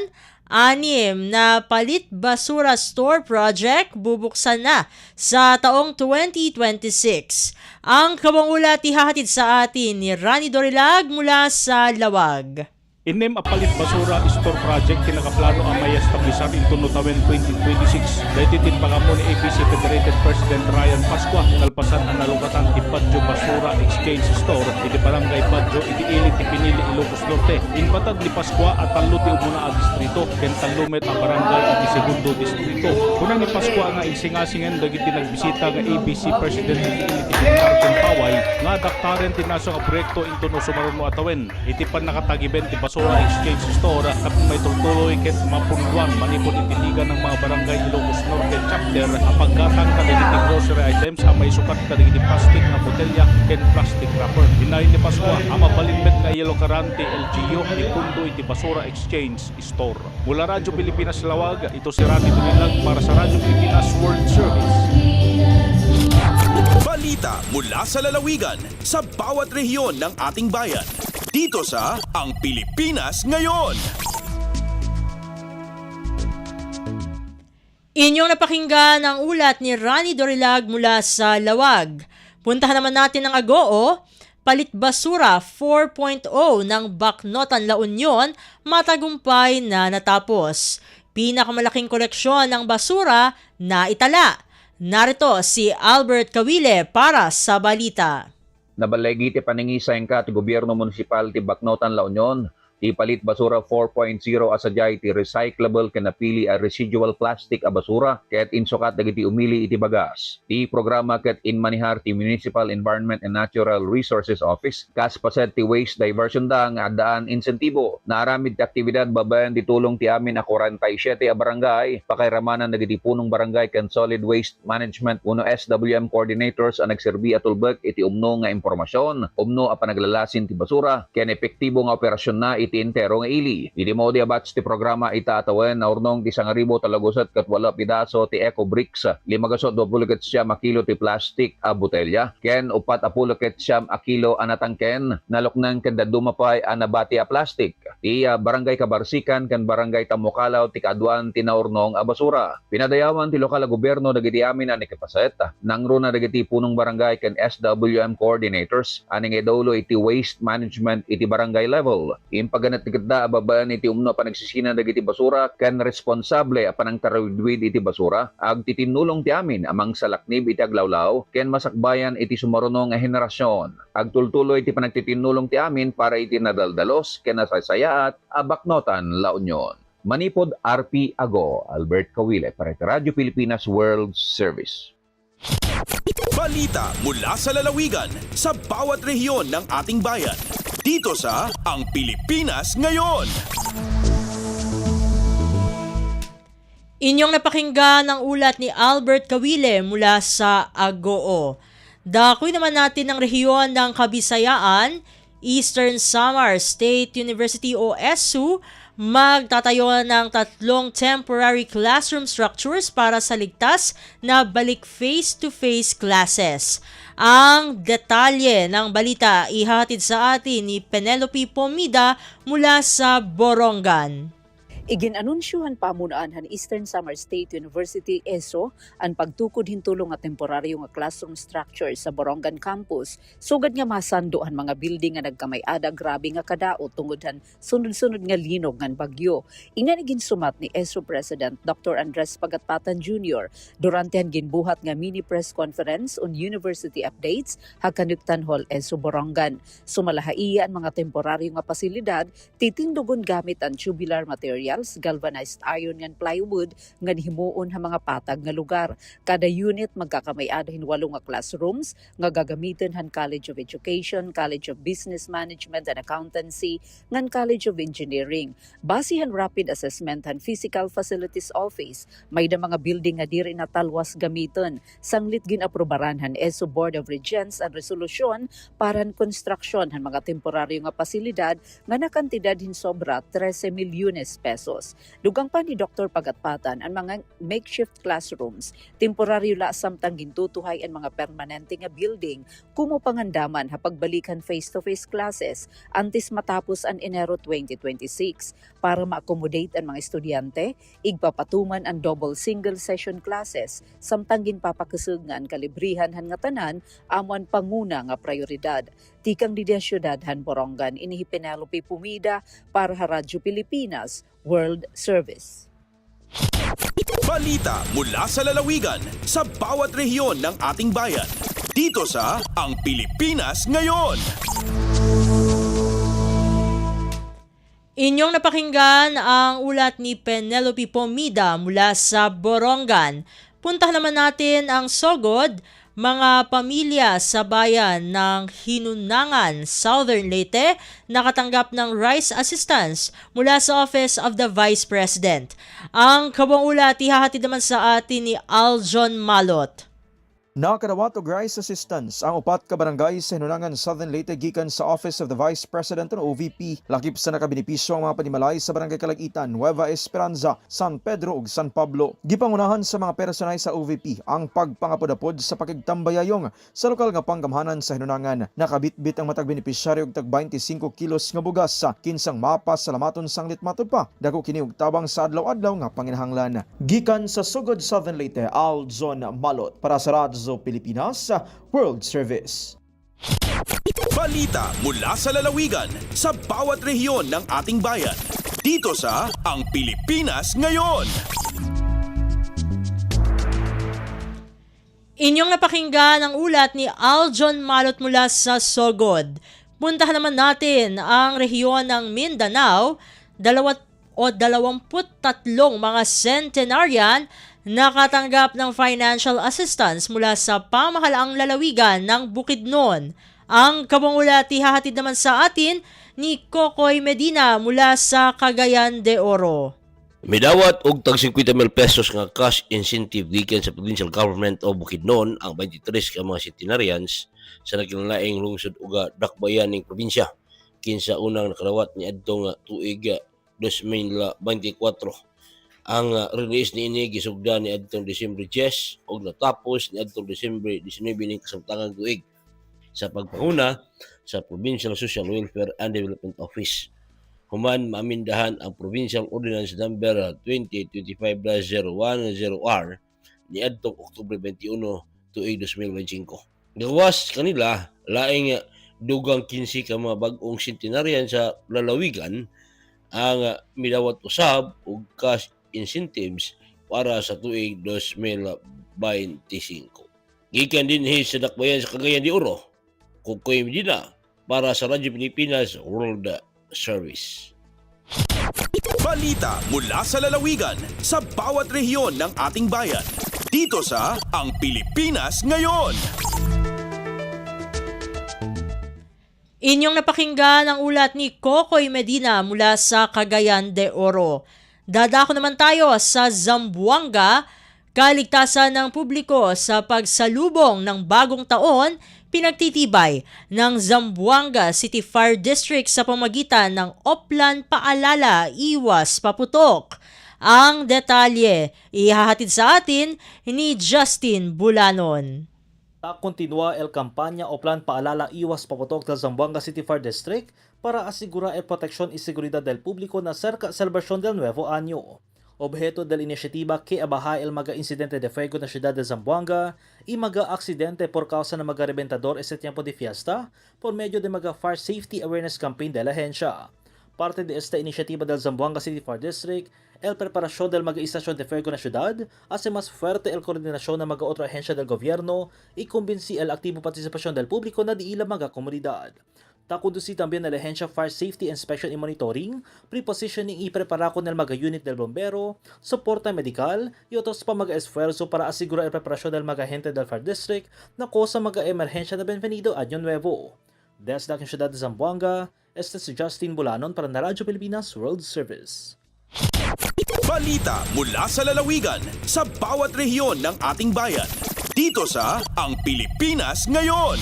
6 na palit basura store project bubuksan na sa taong 2026. Ang kabangulat ihahatid sa atin ni Rani Dorilag mula sa Lawag. Inem a palit basura store project kinakaplano ang may establisar in Tunutawen 2026. Dahititin pa kamo ni APC Federated President Ryan Pascua kalpasan ang nalugatan ti Badjo Basura Exchange Store iti Barangay Badjo iti Ilit ti Pinili Ilocos Norte. Inpatag ni Pascua at tallo ti umuna a distrito ken tallumet ang barangay iti segundo distrito. Kunang ni Pascua nga insingasingen dagiti nagbisita nga APC President iti Ilit ti Carton Paway nga daktaren ti naso nga proyekto in Tuno Sumaruno Atawen. Iti pan nakatagiben ti Basura Exchange Store at may tuloy ket mapunduan manipod itiligan ng mga barangay Ilocos Norte chapter ang paggatang kadagiti grocery items ang may sukat kadagiti plastic na botelya ken plastic wrapper. Hinay ni Pascua ang mabalinbet nga yellow karante LGU ni pundo iti Basura Exchange Store. Mula Radyo Pilipinas Lawag, ito si Rani Dorilag para sa Radyo Pilipinas World Service. Balita mula sa lalawigan sa bawat rehiyon ng ating bayan. Dito sa Ang Pilipinas Ngayon. Inyong napakinggan ang ulat ni Rani Dorilag mula sa Lawag. Puntahan naman natin ang Agoo. Palit basura 4.0 ng Bacnotan La Union matagumpay na natapos. Pinakamalaking koleksyon ng basura na itala. Narito si Albert Kawile para sa balita. Nabalegi ti paningisay ka ti gobyerno munisipal ti Bacnotan La Union, ti palit basura 4.0 asadyay ti recyclable kanapili a residual plastic a basura ket insukat dagiti umili iti bagas. Ti programa ket inmanihar ti Municipal Environment and Natural Resources Office kas paset ti waste diversion da nga addaan insentibo. Naaramid ti aktibidad babayan ti tulong ti amin a 47 a barangay pakairamanan dagiti punong barangay ken solid waste management uno SWM coordinators ang nagserbi a tulbek iti umno nga impormasyon, umno a panaglalasin ti basura ken epektibo nga operasyon na iti intero nga ili. Iti mo di abats ti programa itatawen na urnong ti 1,000 talagosat kat wala pidaso ti eco bricks 520 a kilo ti plastic a botelya ken 4 a kilo anatangken naluknang ken dadumapay a nabati a plastic. Ti barangay Kabarsikan ken barangay Tamokalaw ti kaduan ti naurnong a basura. Pinadayawan ti lokal a gobyerno dagiti amin ani kapaset nangro na dagiti punong barangay ken SWM coordinators aning idolo iti waste management iti barangay level. Pagganat tigda ababaan iti umno panagsisina dagiti basura ken responsable apanang tarawidwid iti basura ag titinulong ti amin amang salaknib iti aglawlaw ken masakbayan iti sumaruno nga henerasyon. Ag tultuloy iti panagtitinulong ti amin para iti nadaldalos ken nasasayaat a Bacnotan La Union. Manipod RP Ago, Albert Kawile para sa Radyo Pilipinas World Service. Balita mula sa lalawigan sa bawat rehiyon ng ating bayan. Dito sa Ang Pilipinas Ngayon. Inyong napakinggan ang ulat ni Albert Kawile mula sa Agoo. Dakoy naman natin ang rehiyon ng Kabisayaan. Eastern Samar State University o ESU magtatayo ng 3 temporary classroom structures para sa ligtas na balik face-to-face classes. Ang detalye ng balita ihahatid sa atin ni Penelope Pomida mula sa Borongan. Iginanunsyohan pamunaan han Eastern Samar State University ESO ang pagtukod hintulong nga temporaryo nga classroom structure sa Borongan campus sugad nga masando han mga building nga nagkamay-ada grabe nga kadaot tungod han sunod-sunod nga linog ngan bagyo. Ingan ginsumat ni ESO President Dr. Andres Pagatpatan Jr. durante han ginbuhat nga mini press conference on university updates Hakanuktan Hall ESO Borongan. Sumalahaiya ang mga temporaryo nga pasilidad titindugon gamit ang tubular material galvanized iron nga plywood nga himuon ha mga patag nga lugar. Kada unit magkakamay-ada hin 8 nga classrooms nga gagamitin han College of Education, College of Business Management and Accountancy, ngan College of Engineering. Base han rapid assessment han Physical Facilities Office, may da mga building nga diri na talwas gamiton. Sanglit ginaprobaran han ESO Board of Regents ang resolusyon para han construction han mga temporaryo nga pasilidad nga nakantidad hin sobra 13 milyones pesos. Dugang pa ni Dr. Pagatpatan ang mga makeshift classrooms, temporaryo la samtang gintutuhay ang mga permanente nga building kumo pangandaman ha pagbalikan face-to-face classes antes matapos ang Enero 2026 para ma-accommodate ang mga estudyante, igpapatuman ang double single session classes samtang ginpapakusog nga ang kalibrihan han nga tanan amon panguna nga prioridad. Tikang di syudad han Borongan inihi Penelope Pumida para sa Radyo Pilipinas World Service. Balita mula sa lalawigan sa bawat rehiyon ng ating bayan. Dito sa Ang Pilipinas Ngayon. Inyong napakinggan ang ulat ni Penelope Pomida mula sa Borongan. Puntahan naman natin ang Sogod. Mga pamilya sa bayan ng Hinunangan, Southern Leyte, nakatanggap ng rice assistance mula sa Office of the Vice President. Ang kabuang ulat ihahatid naman sa atin ni Aljon Malot. Nakadawat og rice assistance ang 4 ka barangay sa Hinunangan, Southern Leyte gikan sa Office of the Vice President o OVP. Lakip sa nakabinipisyo ang mga panimalay sa barangay Kalagitan, Nueva Esperanza, San Pedro ug San Pablo. Gipangunahan sa mga personay sa OVP ang pagpangapod-apod sa pakigtambayayong sa lokal nga panggamhanan sa Hinunangan. Nakabitbit ang matag benepisyaryo og tag 25 kilos nga bugas sa kinsang mapa salamaton sanglit matod pa. Dako kini og tabang sa adlaw-adlaw nga panginahanglan. Gikan sa Sugod, Southern Leyte, Aljon Malot para sa Radyo Pilipinas World Service. Balita mula sa lalawigan sa bawat rehiyon ng ating bayan. Dito sa Ang Pilipinas Ngayon. Inyong napakinggan ang ulat ni Aljon Malot mula sa Sogod. Puntahan naman natin ang rehiyon ng Mindanao. 23 mga centenarian nakatanggap ng financial assistance mula sa pamahalaang lalawigan ng Bukidnon. Ang kabuang ulat ihahatid naman sa atin ni Kokoy Medina mula sa Cagayan de Oro. Midawat og tag 50 mil pesos nga cash incentive gikan sa provincial government o Bukidnon ang 23 ka mga centenarians sa nakinalaing lungsod ug dakbayan ning probinsya kinsa unang nakalawat ni adtong tuig 2024. Ang release niini gisugdan ni adtong Disyembre 10 ug natapos ni adtong Disyembre 19 ning kasamtangang tuig sa pagpanguna sa Provincial Social Welfare and Development Office. Human maamindahan ang Provincial Ordinance Number 2025-010R ni adtong Oktubre 21 tuig 2025. Gawas kanila laing dugang 15 ka mga bag-ong centenarian sa lalawigan ang midawat usab og cash incentives para sa tuig 2025. Gikan din sa dakbayan sa Cagayan de Oro, Kokoy Medina para sa Radyo Pilipinas World Service. Balita mula sa lalawigan sa bawat rehiyon ng ating bayan. Dito sa Ang Pilipinas Ngayon. Inyong napakinggan ang ulat ni Kokoy Medina mula sa Cagayan de Oro. Dadako naman tayo sa Zamboanga, kaligtasan ng publiko sa pagsalubong ng bagong taon pinagtitibay ng Zamboanga City Fire District sa pamagitan ng Oplan Paalala Iwas Paputok. Ang detalye ihahatid sa atin ni Justin Bulanon. Continúa el campaña o plan paalala iwas paputok del Zamboanga City Fire District para asegurar el protección y seguridad del público na cerca celebración del Nuevo Año. Objeto de la iniciativa que abaja el mga incidente de fuego na ciudad de Zamboanga y mga aksidente por causa ng mga reventador este tiempo de fiesta por medio de mga Fire Safety Awareness Campaign de la agencia. Parte de esta iniciativa del Zamboanga City Fire District, el preparación del mga istasyon de fuego na ciudad, hace más fuerte el koordinasyon ng mga otra ahensya del gobierno y convinci el aktibo partisipasyon del publiko na di ilang mga komunidad. Takundusi también la agencia Fire Safety Inspection y Monitoring, pre-positioning y preparako ng mga unit del bombero, soporta medikal, y otros pa mga esfuerzo para asigura el preparasyon del mga ahente del Fire District na kosa mga emerhensya na Bienvenido Año Nuevo. Desde la ciudad de Zamboanga, este si Justin Bulanon para na Radyo Pilipinas World Service. Balita mula sa lalawigan sa bawat rehiyon ng ating bayan. Dito sa Ang Pilipinas Ngayon.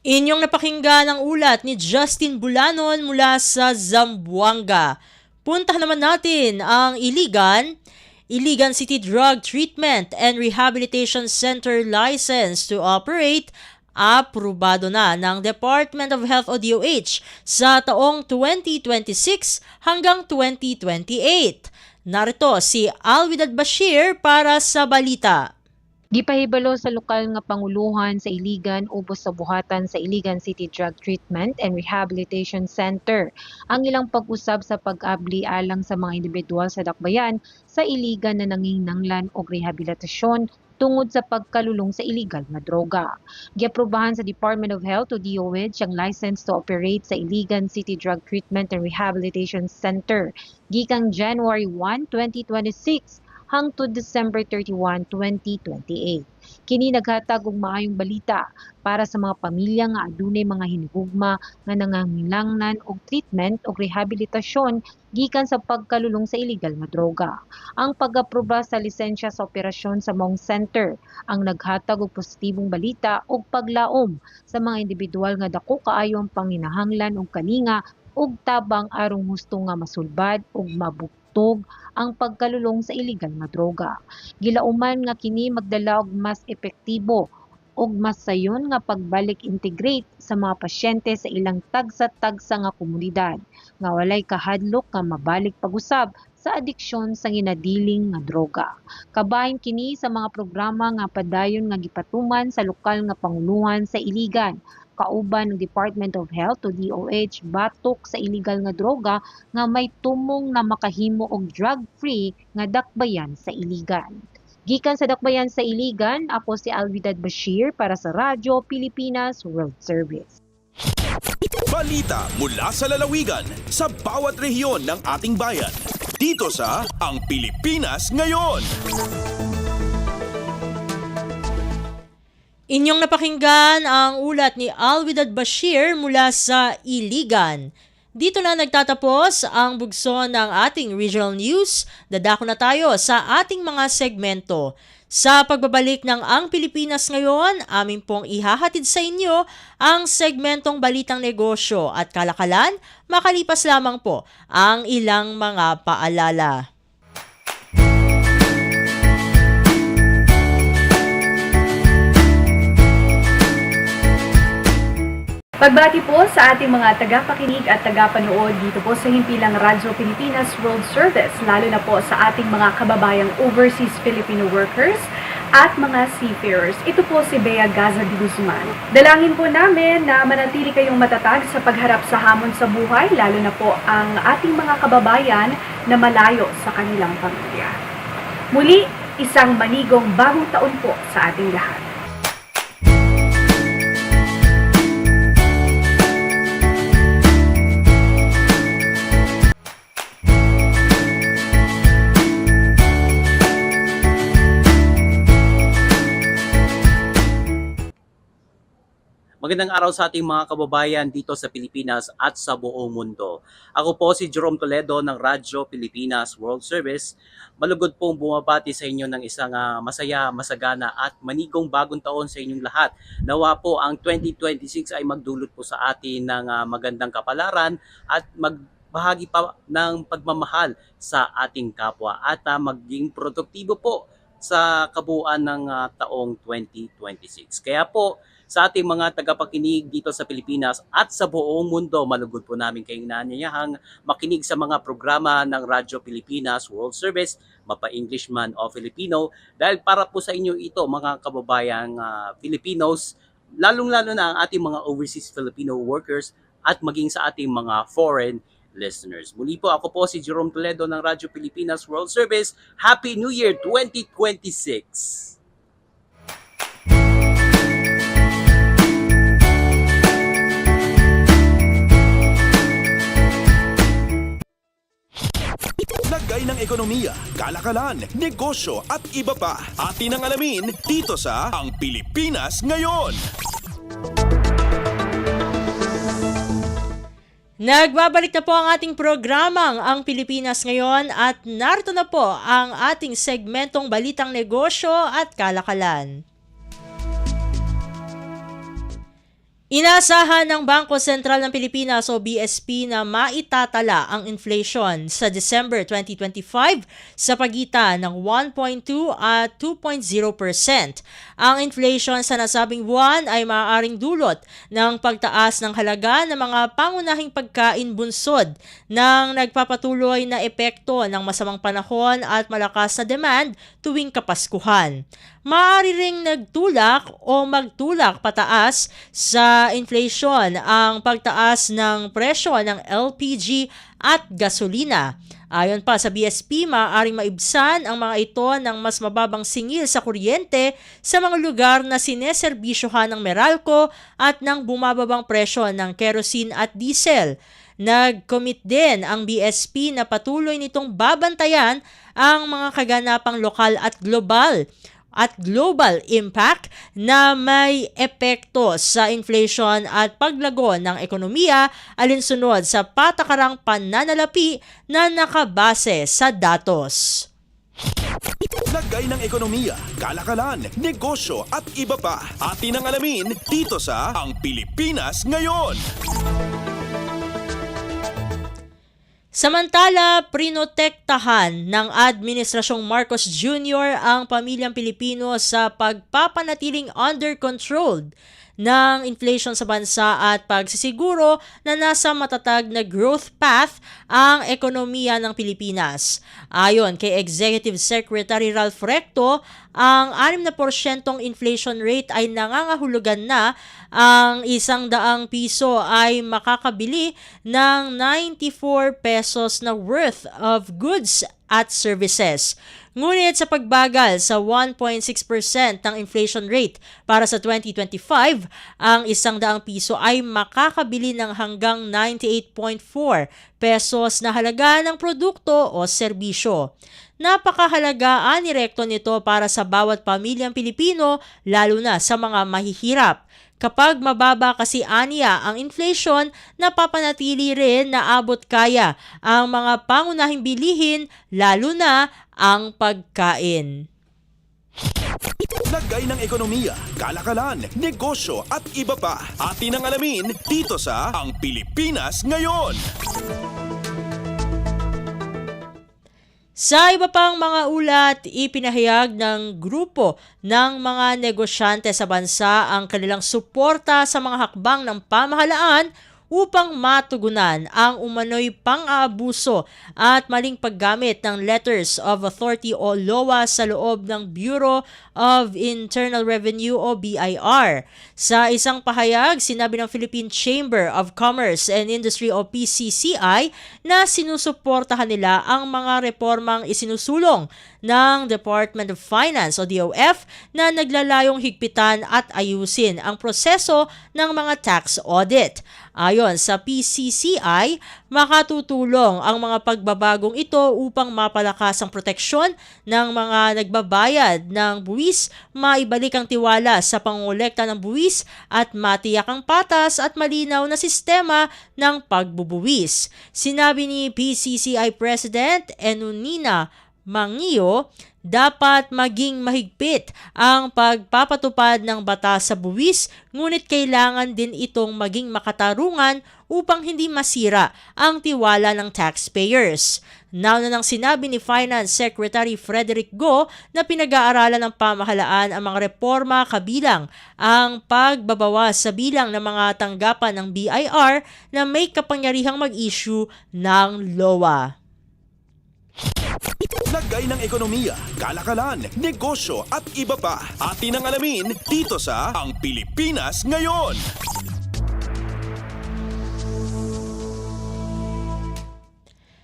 Inyong napakinggan ang ulat ni Justin Bulanon mula sa Zamboanga. Puntahan naman natin ang Iligan City Drug Treatment and Rehabilitation Center license to operate aprobado na ng Department of Health o DOH sa taong 2026 hanggang 2028. Narito si Alwidad Bashir para sa balita. Gipahibalo sa lokal nga panguluhan sa Iligan ubos sa buhatan sa Iligan City Drug Treatment and Rehabilitation Center ang ilang pag-usab sa pag-abli alang sa mga individual sa dakbayan sa Iligan na nangingnanglan og rehabilitasyon tungod sa pagkalulong sa illegal na droga. Giaprobahan sa Department of Health o DOH ang license to operate sa Iligan City Drug Treatment and Rehabilitation Center gikang January 1, 2026 hangtod December 31, 2028. Kini naghatag og maayong balita para sa mga pamilya nga adunay mga hinugma nga nangangilangnan og treatment o rehabilitasyon gikan sa pagkalulong sa illegal nga droga. Ang pag-aproba sa lisensya sa operasyon sa mong center ang naghatag og positibong balita og paglaom sa mga individual nga dako kaayo ang panginahanglan og kalinga og tabang aron husto nga masulbad og mabuktog ang pagkalulong sa illegal nga droga. Gilauman nga kini magdala og mas epektibo ug mas sayon nga pagbalik integrate sa mga pasyente sa ilang tagsa-tagsa nga komunidad nga walay kahadlok nga mabalik pag-usab sa adiksyon sa ginadiling nga droga. Kabahin kini sa mga programa nga padayon nga gipatuman sa lokal nga panguluhan sa Iligan, kauban ng Department of Health o DOH batok sa illegal nga droga nga may tumong na makahimo og drug-free nga dakbayan sa Iligan. Gikan sa dakbayan sa Iligan, ako si Alwidad Bashir para sa Radyo Pilipinas World Service. Balita mula sa lalawigan sa bawat rehiyon ng ating bayan. Dito sa Ang Pilipinas Ngayon. Inyong napakinggan ang ulat ni Alwidad Bashir mula sa Iligan. Dito na nagtatapos ang bugso ng ating regional news. Dadako na tayo sa ating mga segmento. Sa pagbabalik ng Ang Pilipinas Ngayon, amin pong ihahatid sa inyo ang segmentong Balitang Negosyo at Kalakalan, makalipas lamang po ang ilang mga paalala. Pagbati po sa ating mga tagapakinig at tagapanood dito po sa himpilang Radyo Pilipinas World Service, lalo na po sa ating mga kababayang overseas Filipino workers at mga seafarers. Ito po si Bea Gaza de Guzman. Dalangin po namin na manatili kayong matatag sa pagharap sa hamon sa buhay, lalo na po ang ating mga kababayan na malayo sa kanilang pamilya. Muli, isang manigong bagong taon po sa ating lahat. Magandang araw sa ating mga kababayan dito sa Pilipinas at sa buong mundo. Ako po si Jerome Toledo ng Radyo Pilipinas World Service. Malugod pong bumabati sa inyo ng isang masaya, masagana at manigong bagong taon sa inyong lahat. Nawa po ang 2026 ay magdulot po sa atin ng magandang kapalaran at magbahagi pa ng pagmamahal sa ating kapwa at maging produktibo po sa kabuuan ng taong 2026. Kaya po, sa ating mga tagapakinig dito sa Pilipinas at sa buong mundo, malugod po namin kayong inaanyayahang makinig sa mga programa ng Radyo Pilipinas World Service, mapa-English man o Filipino, dahil para po sa inyo ito, mga kababayang Filipinos, lalong-lalo na ang ating mga overseas Filipino workers at maging sa ating mga foreign listeners. Muli po, ako po si Jerome Toledo ng Radyo Pilipinas World Service. Happy New Year 2026! Lagay ng ekonomiya, kalakalan, negosyo at iba pa. Atin ang alamin dito sa Ang Pilipinas Ngayon. Nagbabalik na po ang ating programang Ang Pilipinas Ngayon at narito na po ang ating segmentong Balitang Negosyo at Kalakalan. Inaasahan ng Bangko Sentral ng Pilipinas o BSP na maitatala ang inflation sa December 2025 sa pagitan ng 1.2 at 2.0%. Ang inflation sa nasabing buwan ay maaaring dulot ng pagtaas ng halaga ng mga pangunahing pagkain bunsod ng nagpapatuloy na epekto ng masamang panahon at malakas na demand tuwing Kapaskuhan. Maaari ring nagtulak o magtulak pataas sa inflation ang pagtaas ng presyo ng LPG at gasolina. Ayon pa sa BSP, maaaring maibsan ang mga ito ng mas mababang singil sa kuryente sa mga lugar na sineserbisyohan ng Meralco at ng bumababang presyo ng kerosene at diesel. Nag-commit din ang BSP na patuloy nitong babantayan ang mga kaganapang lokal at global impact na may epekto sa inflation at paglago ng ekonomiya alinsunod sa patakarang pananalapi na nakabase sa datos. Lagay ng ekonomiya, kalakalan, negosyo at iba pa. Atin ang alamin dito sa Ang Pilipinas Ngayon. Samantala, prinotektahan ng Administrasyong Marcos Jr. ang pamilyang Pilipino sa pagpapanatiling under control ng inflation sa bansa at pagsisiguro na nasa matatag na growth path ang ekonomiya ng Pilipinas. Ayon kay Executive Secretary Ralph Recto, ang 6% inflation rate ay nangangahulugan na ang 100 piso ay makakabili ng 94 pesos na worth of goods at services. Ngunit sa pagbagal sa 1.6% ng inflation rate para sa 2025, ang 100 piso ay makakabili ng hanggang 98.4 pesos na halaga ng produkto o serbisyo. Napakahalaga ni Recto nito para sa bawat pamilyang Pilipino, lalo na sa mga mahihirap. Kapag mababa kasi aniya ang inflation, napapanatili rin na abot kaya ang mga pangunahing bilihin, lalo na ang pagkain. Lagay ng ekonomiya, kalakalan, negosyo at iba pa. Atin ang alamin dito sa Ang Pilipinas Ngayon. Sa iba pang mga ulat, ipinahayag ng grupo ng mga negosyante sa bansa ang kanilang suporta sa mga hakbang ng pamahalaan upang matugunan ang umano'y pang-aabuso at maling paggamit ng Letters of Authority o LOA sa loob ng Bureau of Internal Revenue o BIR. Sa isang pahayag, sinabi ng Philippine Chamber of Commerce and Industry o PCCI na sinusuportahan nila ang mga reformang isinusulong ng Department of Finance o DOF na naglalayong higpitan at ayusin ang proseso ng mga tax audit. Ayon sa PCCI, makatutulong ang mga pagbabagong ito upang mapalakas ang proteksyon ng mga nagbabayad ng buwis, maibalik ang tiwala sa pangolekta ng buwis at matiyak ang patas at malinaw na sistema ng pagbubuwis. Sinabi ni PCCI President Enunina Mangio, dapat maging mahigpit ang pagpapatupad ng batas sa buwis, ngunit kailangan din itong maging makatarungan upang hindi masira ang tiwala ng taxpayers. Nauna nang sinabi ni Finance Secretary Frederick Go na pinag-aaralan ng pamahalaan ang mga reforma kabilang ang pagbabawas sa bilang ng mga tanggapan ng BIR na may kapangyarihang mag-issue ng LOA. Lagay ng ekonomiya, kalakalan, negosyo at iba pa. Atin ang alamin dito sa Ang Pilipinas Ngayon.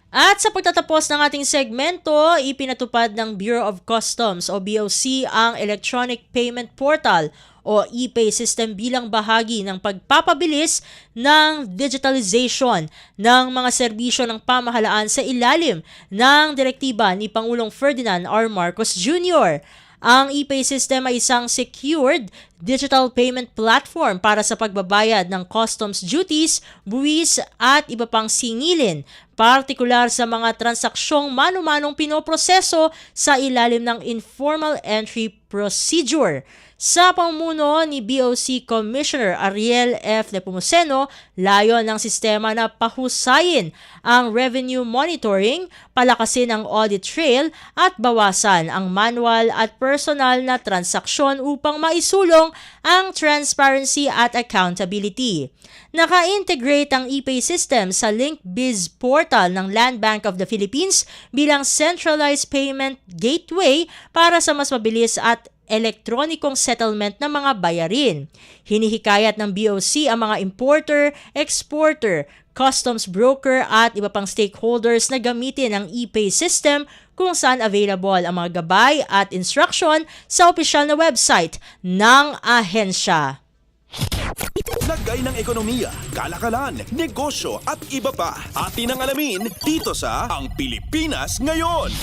At sa pagtatapos ng ating segmento, ipinatupad ng Bureau of Customs o BOC ang Electronic Payment Portal o e-pay system bilang bahagi ng pagpapabilis ng digitalization ng mga serbisyo ng pamahalaan sa ilalim ng direktiba ni Pangulong Ferdinand R. Marcos Jr. Ang e-pay system ay isang secured digital payment platform para sa pagbabayad ng customs duties, buwis at iba pang singilin, partikular sa mga transaksyong mano-manong pinoproseso sa ilalim ng informal entry procedure. Sa pamumuno ni BOC Commissioner Ariel F. Nepomuceno, layon ng sistema na pahusayin ang revenue monitoring, palakasin ang audit trail at bawasan ang manual at personal na transaksyon upang maisulong ang transparency at accountability. Naka-integrate ang e-pay system sa LinkBiz portal ng Land Bank of the Philippines bilang centralized payment gateway para sa mas mabilis at elektronikong settlement ng mga bayarin. Hinihikayat ng BOC ang mga importer, exporter, customs broker at iba pang stakeholders na gamitin ang e-pay system kung saan available ang mga gabay at instruction sa opisyal na website ng ahensya. Lagay ng ekonomiya, kalakalan, negosyo at iba pa. Atin ang alamin dito sa Ang Pilipinas Ngayon.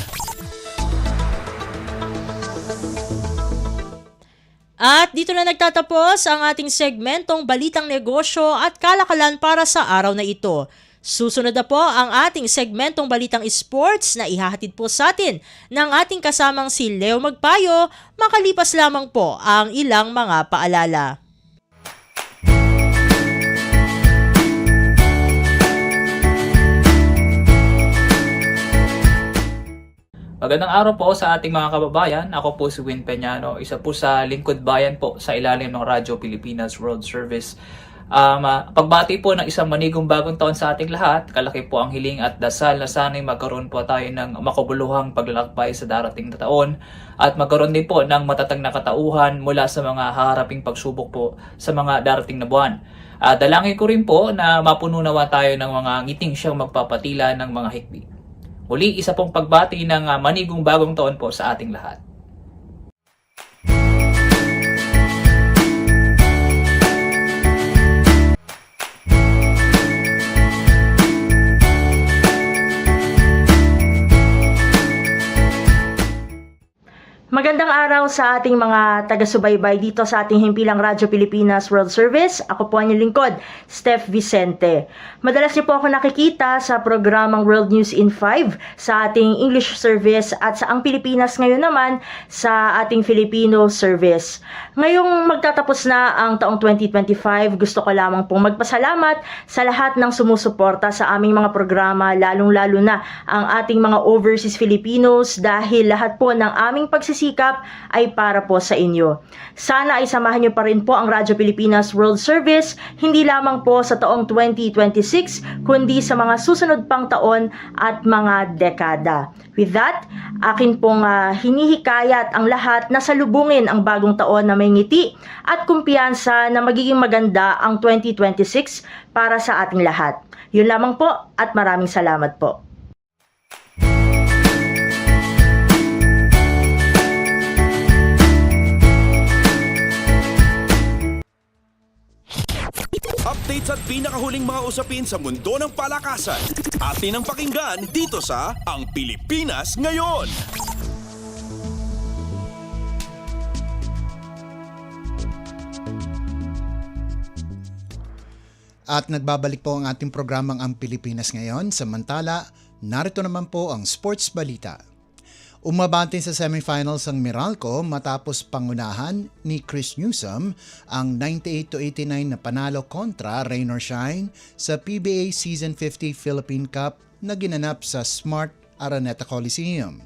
At dito na nagtatapos ang ating segmentong Balitang Negosyo at Kalakalan para sa araw na ito. Susunod na po ang ating segmentong Balitang Sports na ihahatid po sa atin ng ating kasamang si Leo Magpayo, makalipas lamang po ang ilang mga paalala. Magandang araw po sa ating mga kababayan. Ako po si Win Peñano, isa po sa lingkod bayan po sa ilalim ng Radyo Pilipinas World Service. Pagbati po ng isang manigong bagong taon sa ating lahat, kalaki po ang hiling at dasal na sana'y magkaroon po tayo ng makabuluhang paglalakbay sa darating na taon at magkaroon din po ng matatag na katauhan mula sa mga haharaping pagsubok po sa mga darating na buwan. Dalangin ko rin po na mapuno nawa tayo ng mga ngiting siyang magpapatila ng mga hikbi. Muli, isa pong pagbati ng manigong bagong taon po sa ating lahat. Magandang araw sa ating mga taga-subaybay dito sa ating himpilang Radyo Pilipinas World Service. Ako po ang inyong lingkod, Steph Vicente. Madalas niyo po ako nakikita sa programang World News in 5 sa ating English service at sa Ang Pilipinas ngayon naman sa ating Filipino service. Ngayong magtatapos na ang taong 2025, gusto ko lamang pong magpasalamat sa lahat ng sumusuporta sa aming mga programa, lalong-lalo na ang ating mga overseas Filipinos dahil lahat po ng aming pagsisikap ay para po sa inyo. Sana ay samahan niyo pa rin po ang Radyo Pilipinas World Service, hindi lamang po sa taong 2026, kundi sa mga susunod pang taon at mga dekada. With that, akin pong hinihikayat ang lahat na salubungin ang bagong taon na may ngiti at kumpiyansa na magiging maganda ang 2026 para sa ating lahat. Yun lamang po at maraming salamat po. Updates at pinakahuling mga usapin sa mundo ng palakasan. Atin ang pakinggan dito sa Ang Pilipinas Ngayon. At nagbabalik po ang ating programang Ang Pilipinas Ngayon. Samantala, narito naman po ang sports balita. Umabante sa semifinals ang Meralco matapos pangunahan ni Chris Newsome ang 98-89 na panalo kontra Rain or Shine sa PBA Season 50 Philippine Cup na ginanap sa Smart Araneta Coliseum.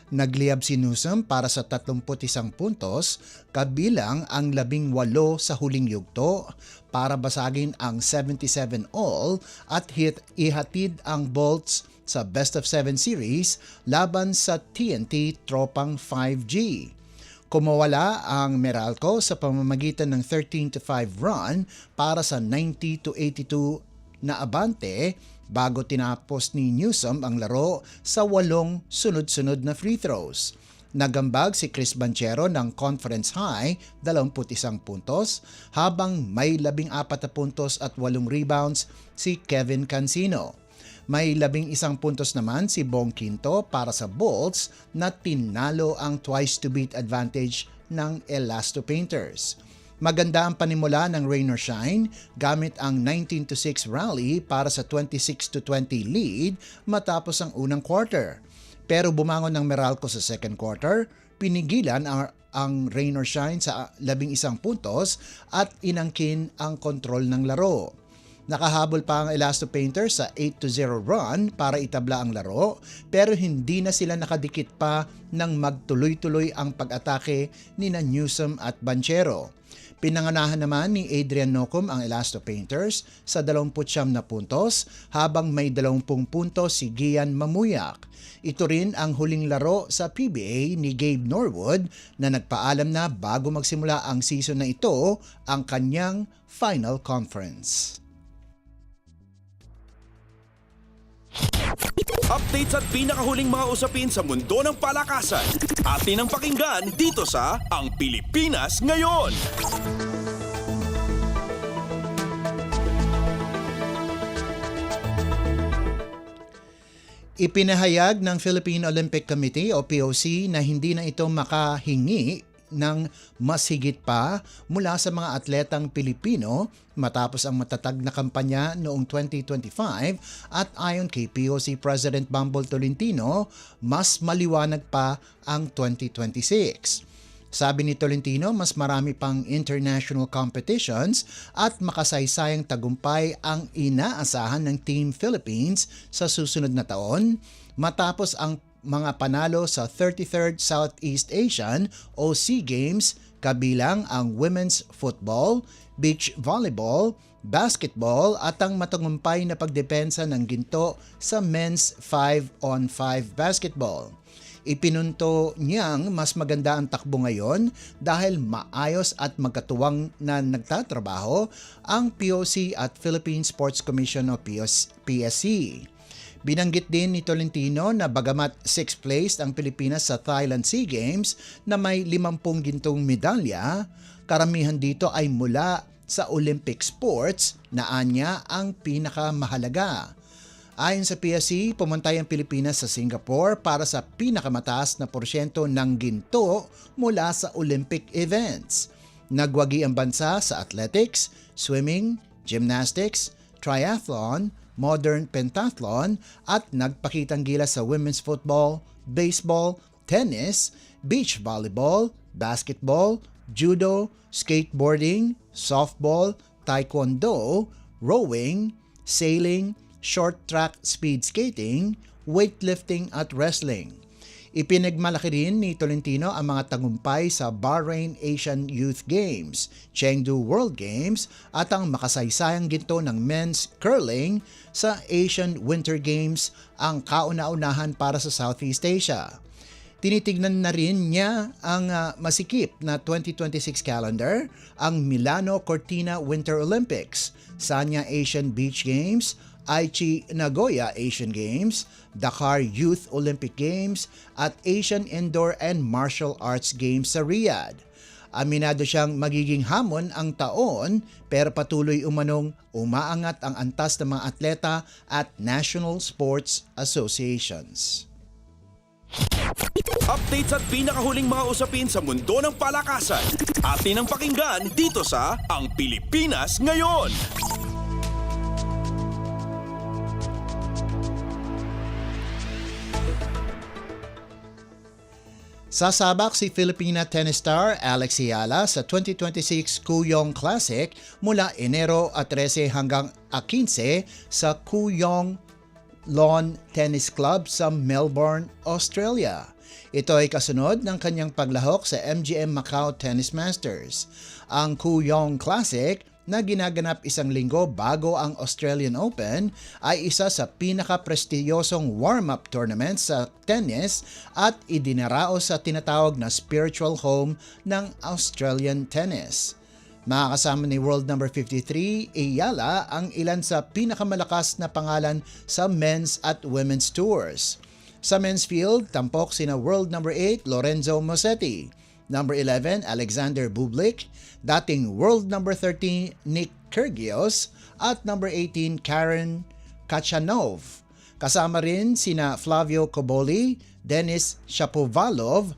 Nagliyab si Newsome para sa 31 puntos, kabilang ang 18 sa huling yugto para basagin ang 77 all at ihatid ang Bolts sa Best of 7 series laban sa TNT Tropang 5G. Kumawala ang Meralco sa pamamagitan ng 13-5 run para sa 90-82 na abante bago tinapos ni Newsome ang laro sa 8 sunod-sunod na free throws. Nagambag si Chris Banchero ng conference high 21 puntos habang may 14 puntos at 8 rebounds si Kevin Cancino. May 11 puntos naman si Bong Quinto para sa Bolts na tinalo ang twice-to-beat advantage ng Elasto Painters. Maganda ang panimula ng Rain or Shine gamit ang 19-6 rally para sa 26-20 lead matapos ang unang quarter. Pero bumangon ng Meralco sa second quarter, pinigilan ang Rain or Shine sa 11 puntos at inangkin ang kontrol ng laro. Nakahabol pa ang Elasto Painters sa 8-0 run para itabla ang laro pero hindi na sila nakadikit pa nang magtuloy-tuloy ang pag-atake ni Newsome at Banchero. Pinanganahan naman ni Adrian Nocum ang Elasto Painters sa 29 na puntos habang may 20 puntos si Gian Mamuyak. Ito rin ang huling laro sa PBA ni Gabe Norwood na nagpaalam na bago magsimula ang season na ito ang kanyang final conference. Updates at pinakahuling mga usapin sa mundo ng palakasan. Atin ang pakinggan dito sa Ang Pilipinas Ngayon. Ipinahayag ng Philippine Olympic Committee o POC na hindi na ito makahingi ng mas higit pa mula sa mga atletang Pilipino matapos ang matatag na kampanya noong 2025 at ayon kay POC President Bumble Tolentino, mas maliwanag pa ang 2026. Sabi ni Tolentino, mas marami pang international competitions at makasaysayang tagumpay ang inaasahan ng Team Philippines sa susunod na taon matapos ang mga panalo sa 33rd Southeast Asian o SEA Games kabilang ang women's football, beach volleyball, basketball at ang matagumpay na pagdepensa ng ginto sa men's 5-on-5 basketball. Ipinunto niyang mas maganda ang takbo ngayon dahil maayos at magkatuwang na nagtatrabaho ang POC at Philippine Sports Commission o PSC. Binanggit din ni Tolentino na bagamat 6th place ang Pilipinas sa Thailand SEA Games na may 50 gintong medalya, karamihan dito ay mula sa Olympic sports na anya ang pinakamahalaga. Ayon sa PSC, pumuntay ang Pilipinas sa Singapore para sa pinakamataas na porsyento ng ginto mula sa Olympic events. Nagwagi ang bansa sa athletics, swimming, gymnastics, triathlon, modern pentathlon at nagpakitang gilas sa women's football, baseball, tennis, beach volleyball, basketball, judo, skateboarding, softball, taekwondo, rowing, sailing, short track speed skating, weightlifting at wrestling. Ipinagmalaki rin ni Tolentino ang mga tagumpay sa Bahrain Asian Youth Games, Chengdu World Games at ang makasaysayang ginto ng men's curling sa Asian Winter Games, ang kauna-unahan para sa Southeast Asia. Tinitignan na rin niya ang masikip na 2026 calendar, ang Milano Cortina Winter Olympics, Sanya Asian Beach Games, Aichi Nagoya Asian Games, Dakar Youth Olympic Games at Asian Indoor and Martial Arts Games sa Riyadh. Aminado siyang magiging hamon ang taon pero patuloy umanong umaangat ang antas ng mga atleta at national sports associations. Updates at pinakahuling mga usapin sa mundo ng palakasan. Atin ang pakinggan dito sa Ang Pilipinas Ngayon. Sasabak si Filipina tennis star Alex Ayala sa 2026 Kuyong Classic mula Enero 13 hanggang 15 sa Kuyong Lawn Tennis Club sa Melbourne, Australia. Ito ay kasunod ng kanyang paglahok sa MGM Macau Tennis Masters. Ang Kuyong Classic na ginaganap isang linggo bago ang Australian Open ay isa sa pinaka-prestiyosong warm-up tournament sa tennis at idinaraos sa tinatawag na spiritual home ng Australian tennis. Makakasama ni world number 53, Ayala ang ilan sa pinakamalakas na pangalan sa men's at women's tours. Sa men's field, tampok sina world number 8 Lorenzo Musetti, number 11 Alexander Bublik, dating world number 13 Nick Kyrgios at number 18 Karen Khachanov. Kasama rin sina Flavio Cobolli, Denis Shapovalov,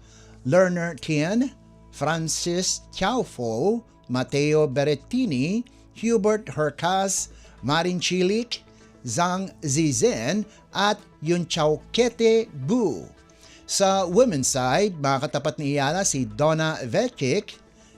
Lerner Tien, Francis Tiafoe, Matteo Berrettini, Hubert Hurkacz, Marin Cilic, Zhang Zizhen at Yunchaukete Bu. Sa women's side, makakatapat ni Ayala si Donna Vekic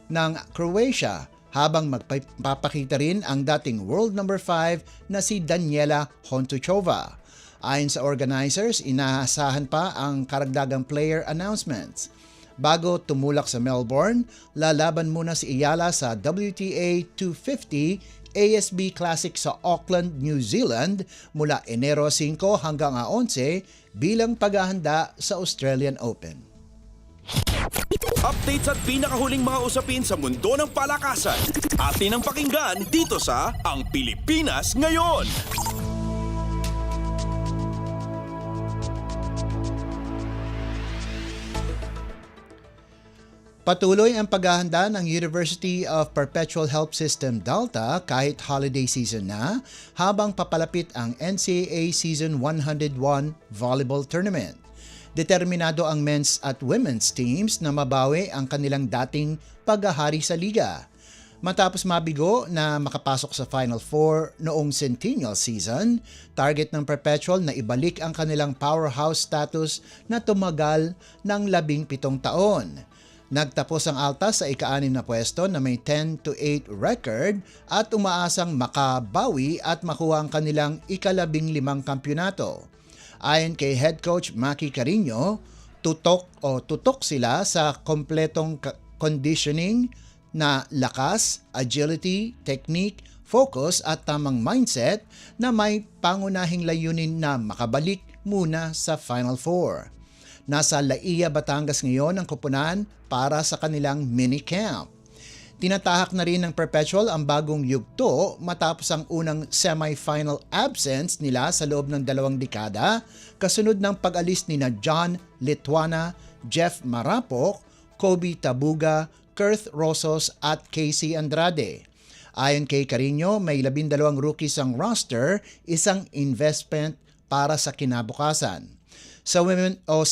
ng Croatia habang magpapakita rin ang dating world number 5 na si Daniela Hontuchova. Ayon sa organizers, inaasahan pa ang karagdagang player announcements. Bago tumulak sa Melbourne, lalaban muna si Ayala sa WTA 250 ASB Classic sa Auckland, New Zealand mula Enero 5 hanggang 11 bilang paghahanda sa Australian Open. Updates at pinakahuling mga usapin sa mundo ng palakasan. Atin ang pakinggan dito sa Ang Pilipinas Ngayon. Patuloy ang paghahanda ng University of Perpetual Help System Delta kahit holiday season na habang papalapit ang NCAA Season 101 Volleyball Tournament. Determinado ang men's at women's teams na mabawi ang kanilang dating paghahari sa liga. Matapos mabigo na makapasok sa Final Four noong Centennial Season, target ng Perpetual na ibalik ang kanilang powerhouse status na tumagal ng 17 taon. Nagtapos ang Altas sa ika-6 na pwesto na may 10-8 record at umaasang makabawi at makuha ang kanilang ika-15 kampyonato. Ayon kay head coach Maki Carino, tutok sila sa kompletong conditioning na lakas, agility, technique, focus at tamang mindset na may pangunahing layunin na makabalik muna sa Final Four. Nasa Laia, Batangas ngayon ang kupunan para sa kanilang mini-camp. Tinatahak na rin ng Perpetual ang bagong yugto matapos ang unang semi-final absence nila sa loob ng 2 dekada kasunod ng pag-alis ni John Lituana, Jeff Marapok, Kobe Tabuga, Kurt Rosos at Casey Andrade. Ayon kay Carino, may 12 rookies ang roster, isang investment para sa kinabukasan. Sa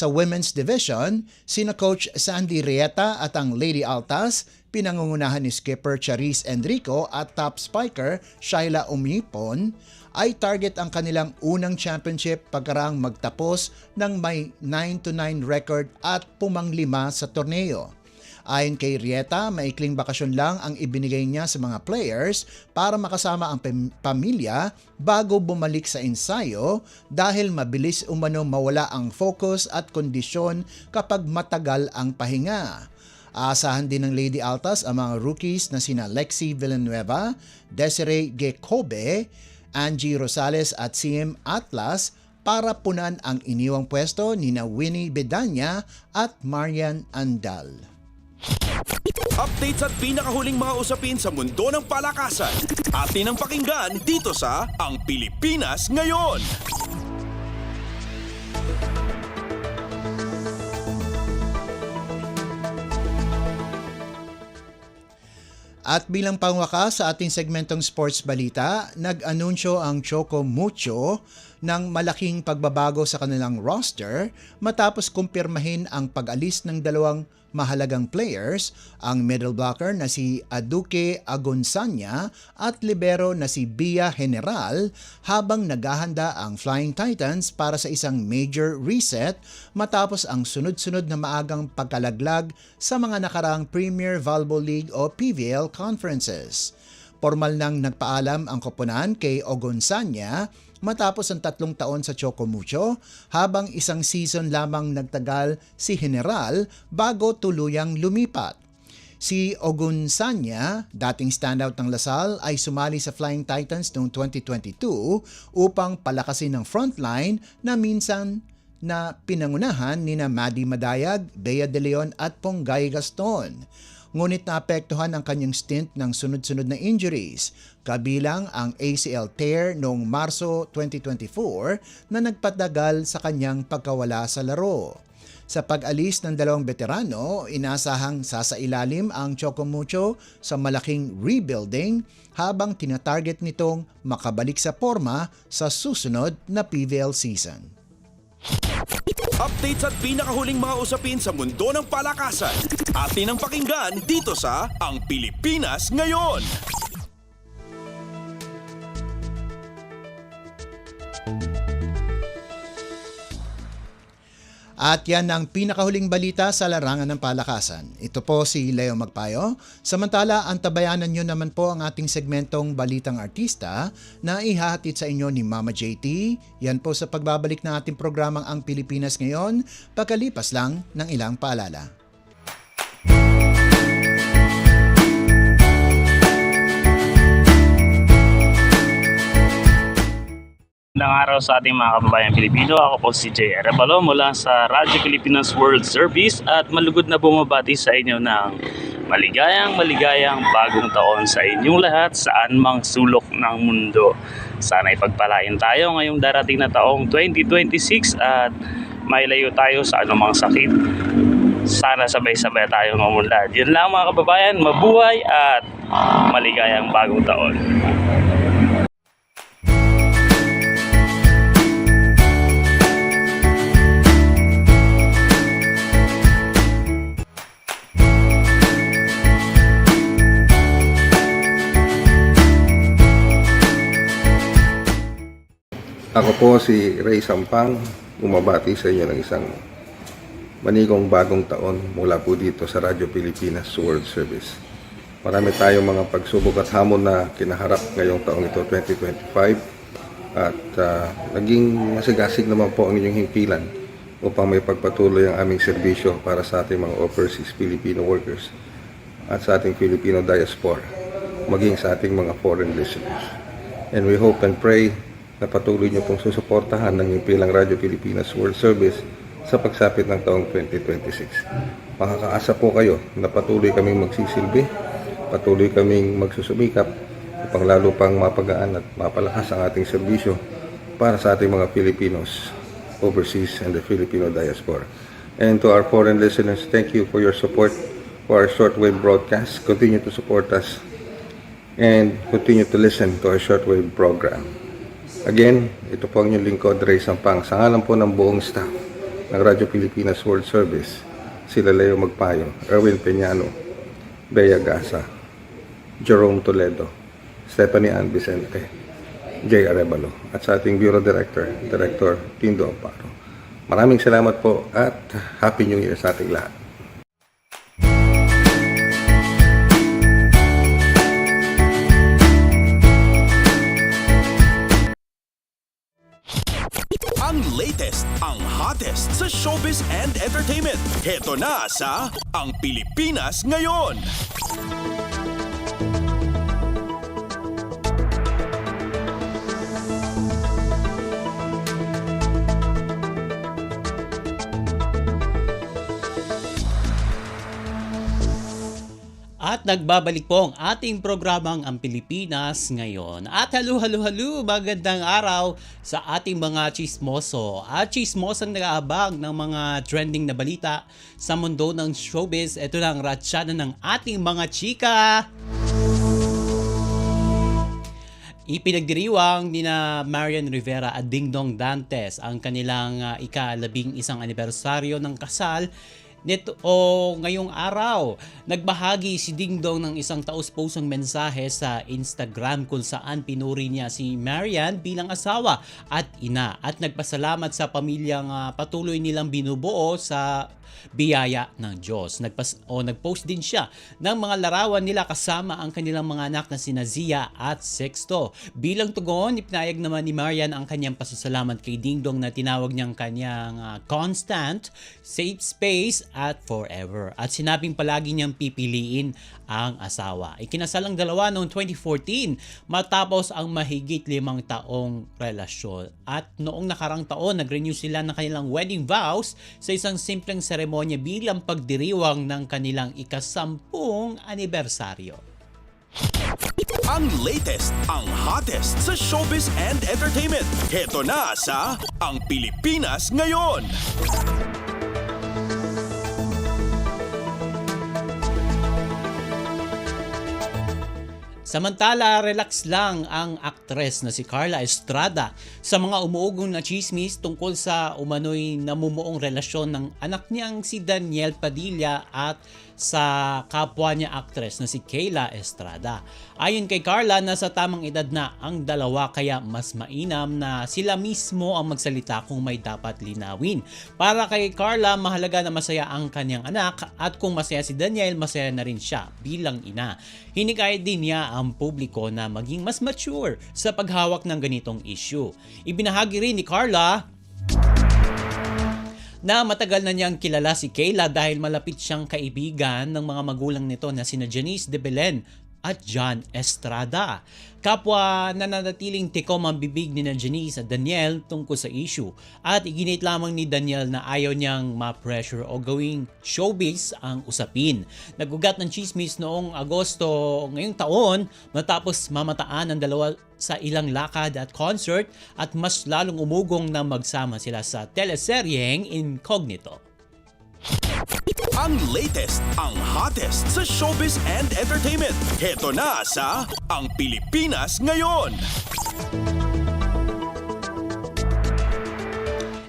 women's division, sina Coach Sandy Rieta at ang Lady Altas, pinangungunahan ni skipper Charis Enrico at top spiker Shaila Umipon, ay target ang kanilang unang championship pagkaraang magtapos ng may 9-9 record at pumanglima sa torneo. Ayon kay Rieta, maikling bakasyon lang ang ibinigay niya sa mga players para makasama ang pamilya bago bumalik sa ensayo dahil mabilis umano mawala ang focus at kondisyon kapag matagal ang pahinga. Aasahan din ng Lady Altas ang mga rookies na sina Lexi Villanueva, Desiree Gekobe, Angie Rosales at CM Atlas para punan ang iniwang pwesto ni Winnie Bedanya at Marian Andal. Updates at pinakahuling mga usapin sa mundo ng palakasan. Atin ang pakinggan dito sa Ang Pilipinas Ngayon. At bilang pangwakas sa ating segmentong sports balita, nag-anunsyo ang Choco Mucho ng malaking pagbabago sa kanilang roster matapos kumpirmahin ang pag-alis ng dalawang mahalagang players, ang middle blocker na si Aduke Agonsanya at libero na si Bia General, habang naghahanda ang Flying Titans para sa isang major reset matapos ang sunod-sunod na maagang pagkalaglag sa mga nakaraang Premier Volleyball League o PVL conferences. Formal nang nagpaalam ang koponan kay Ogonsanya matapos ang 3 taon sa Choco Mucho, habang isang season lamang nagtagal si General bago tuluyang lumipat. Si Ogonsanya, dating standout ng Lasal, ay sumali sa Flying Titans noong 2022 upang palakasin ang frontline na minsan na pinangunahan nina Maddie Madayag, Bea De Leon at Ponggay Gaston. Ngunit naapektuhan ang kanyang stint ng sunod-sunod na injuries, kabilang ang ACL tear noong Marso 2024 na nagpatagal sa kanyang pagkawala sa laro. Sa pag-alis ng dalawang veterano, inasahang sasailalim ang Choco Mucho sa malaking rebuilding habang tinatarget nitong makabalik sa forma sa susunod na PVL season. Updates at pinakahuling mga usapin sa mundo ng palakasan. Atin ang pakinggan dito sa Ang Pilipinas Ngayon. At yan ang pinakahuling balita sa larangan ng palakasan. Ito po si Leo Magpayo. Samantala, antabayanan nyo naman po ang ating segmentong Balitang Artista na ihahatid sa inyo ni Mama JT. Yan po sa pagbabalik ng ating programang Ang Pilipinas Ngayon, pagkalipas lang ng ilang paalala. Magandang araw sa ating mga kababayang Pilipino. Ako po si Jay Arevalo mula sa Radyo Pilipinas World Service at malugod na bumabati sa inyo ng maligayang bagong taon sa inyong lahat saan mang sulok ng mundo. Sana ipagpalain tayo ngayong darating na taong 2026 at mailayo tayo sa anumang sakit. Sana sabay-sabay tayong umunlad. Yun lang mga kababayan, mabuhay at maligayang bagong taon. Ako po si Ray Sampang, umabati sa inyo ng isang manigong bagong taon mula po dito sa Radyo Pilipinas World Service. Marami tayong mga pagsubok at hamon na kinaharap ngayong taong ito, 2025, at naging masigasig naman po ang inyong himpilan upang may pagpatuloy ang aming serbisyo para sa ating mga overseas Filipino workers at sa ating Filipino diaspora, maging sa ating mga foreign listeners. And we hope and pray na patuloy niyo pong susuportahan ng himpilang Radyo Pilipinas World Service sa pagsapit ng taong 2026. Makakaasa po kayo na patuloy kaming magsisilbi, patuloy kaming magsusumikap upang lalo pang mapagaan at mapalakas ang ating serbisyo para sa ating mga Filipinos overseas and the Filipino diaspora. And to our foreign listeners, thank you for your support for our shortwave broadcast. Continue to support us and continue to listen to our shortwave program. Again, ito po ang inyong lingkod, Ray Sampang. Sa ngalan po ng buong staff ng Radyo Pilipinas World Service, sila Leo Magpayo, Erwin Peñano, Bea Gasa, Jerome Toledo, Stephanie Ann Vicente, Jay Arevalo, at sa ating Bureau Director, Director Tindo Amparo. Maraming salamat po at Happy New Year sa ating lahat. Ang latest, ang hottest sa showbiz and entertainment. Heto na sa Ang Pilipinas Ngayon. At nagbabalik po ang ating programang Ang Pilipinas Ngayon. At halo, magandang araw sa ating mga chismoso at chismosang nag-aabang ng mga trending na balita sa mundo ng showbiz. Ito na ang ratsada ng ating mga chika. Ipinagdiriwang ni na Marian Rivera at Dingdong Dantes ang kanilang ika-11 anibersaryo ng kasal nito o ngayong araw. Nagbahagi si Dingdong ng isang taus-pusong mensahe sa Instagram kung saan pinuri niya si Marian bilang asawa at ina at nagpasalamat sa pamilyang patuloy nilang binubuo sa biyaya ng Diyos. Nagpost din siya ng mga larawan nila kasama ang kanilang mga anak na sina Zia at Sexto. Bilang tugon, ipinayag naman ni Marian ang kanyang pasasalamat kay Dingdong na tinawag niyang kanyang constant, safe space at forever. At sinabing palagi niyang pipiliin ang asawa. Ikinasal ang dalawa noong 2014 matapos ang mahigit 5 taong relasyon. At noong nakarang taon, nag-renew sila ng kanilang wedding vows sa isang simpleng seremonya bilang pagdiriwang ng kanilang ika-10 anibersaryo. Ang latest, ang hottest sa showbiz and entertainment. Heto na sa Ang Pilipinas Ngayon. Samantala, relax lang ang aktres na si Carla Estrada sa mga umuugong na chismis tungkol sa umano'y namumuong relasyon ng anak niyang si Daniel Padilla at sa kapwa niya aktres na si Kayla Estrada. Ayon kay Carla, nasa tamang edad na ang dalawa kaya mas mainam na sila mismo ang magsalita kung may dapat linawin. Para kay Carla, mahalaga na masaya ang kanyang anak at kung masaya si Daniel, masaya na rin siya bilang ina. Hinikayat din niya ang publiko na maging mas mature sa paghawak ng ganitong issue. Ibinahagi rin ni Carla na matagal na niyang kilala si Kayla dahil malapit siyang kaibigan ng mga magulang nito na sina Janice de Belen at John Estrada. Kapwa nananatiling tikom ang bibig ni Janice at Daniel tungkol sa issue at iginit lamang ni Daniel na ayaw niyang ma-pressure o gawing showbiz ang usapin. Nagugat ng chismis noong Agosto ngayong taon matapos mamataan ang dalawa sa ilang lakad at concert at mas lalong umugong na magsama sila sa teleseryeng Incognito. Ang latest, ang hottest sa showbiz and entertainment. Heto na sa Ang Pilipinas Ngayon.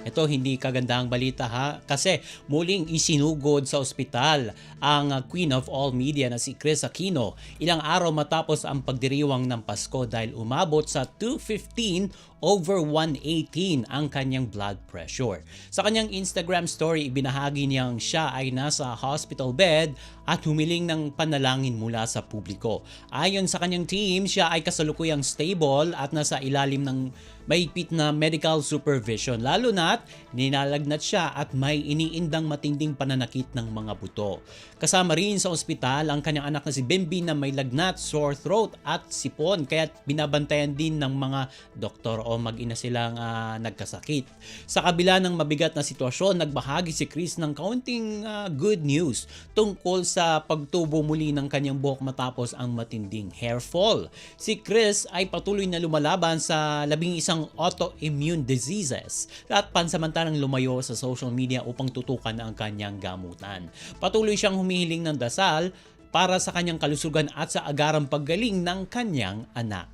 Ito hindi kagandang balita ha kasi muling isinugod sa ospital ang Queen of All Media na si Kris Aquino ilang araw matapos ang pagdiriwang ng Pasko dahil umabot sa 215/118 ang kanyang blood pressure. Sa kanyang Instagram story, ibinahagi niyang siya ay nasa hospital bed at humiling ng panalangin mula sa publiko. Ayon sa kanyang team, siya ay kasalukuyang stable at nasa ilalim ng mahigpit na medical supervision, lalo na't ninalagnat siya at may iniindang matinding pananakit ng mga buto. Kasama rin sa ospital ang kanyang anak na si Bimbi na may lagnat, sore throat at sipon kaya binabantayan din ng mga doktor o mag-ina silang nagkasakit. Sa kabila ng mabigat na sitwasyon, nagbahagi si Kris ng kaunting good news tungkol sa pagtubo muli ng kanyang buhok matapos ang matinding hair fall. Si Kris ay patuloy na lumalaban sa 11 autoimmune diseases at pansamantalang lumayo sa social media upang tutukan ang kanyang gamutan. Patuloy siyang humihiling ng dasal para sa kanyang kalusugan at sa agarang paggaling ng kanyang anak.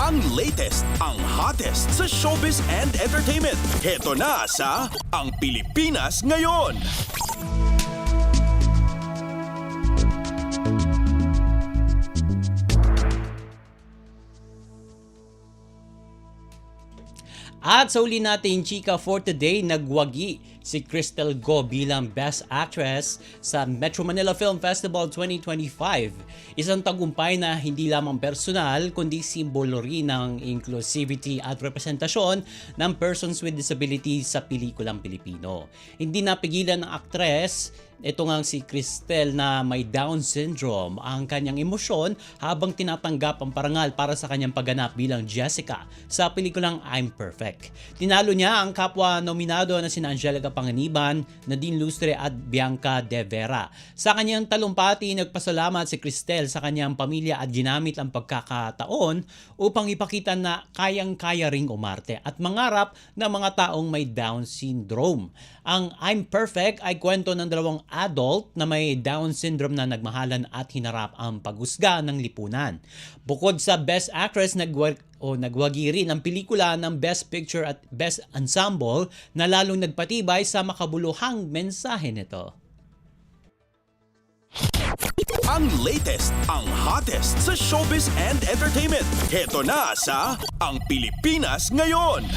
Ang latest, ang hottest sa showbiz and entertainment. Heto na sa Ang Pilipinas Ngayon. At sa uli natin chika for today, nagwagi si Crystal Go bilang Best Actress sa Metro Manila Film Festival 2025. Isang tagumpay na hindi lamang personal kundi simbolo rin ng inclusivity at representasyon ng persons with disabilities sa pelikulang Pilipino. Hindi napigilan ng aktres, ito nga si Cristel na may Down syndrome, ang kanyang emosyon habang tinatanggap ang parangal para sa kanyang pagganap bilang Jessica sa pelikulang I'm Perfect. Tinalo niya ang kapwa nominado na sina Angelica Panganiban, Nadine Lustre at Bianca De Vera. Sa kanyang talumpati, nagpasalamat si Cristel sa kanyang pamilya at ginamit ang pagkakataon upang ipakita na kayang-kaya ring umarte at mangarap ng mga taong may Down syndrome. Ang I'm Perfect ay kwento ng dalawang adult na may Down syndrome na nagmahalan at hinarap ang paghusga ng lipunan. Bukod sa Best Actress, nagwagi rin ang pelikula ng Best Picture at Best Ensemble na lalong nagpatibay sa makabuluhang mensahe nito. Ang latest, ang hottest sa showbiz and entertainment. Heto na sa Ang Pilipinas Ngayon.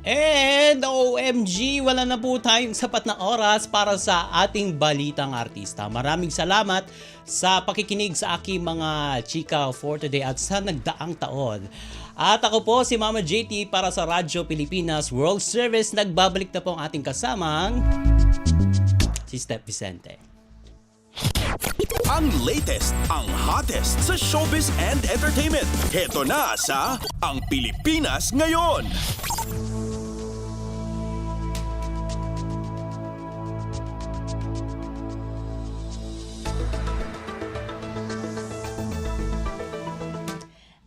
And OMG, wala na po tayong sapat na oras para sa ating balitang artista. Maraming salamat sa pakikinig sa aking mga chika for today at sa nagdaang taon. At ako po si Mama JT para sa Radyo Pilipinas World Service. Nagbabalik na po ang ating kasamang si Steph Vicente. Ang latest, ang hottest sa showbiz and entertainment. Heto na sa Ang Pilipinas Ngayon.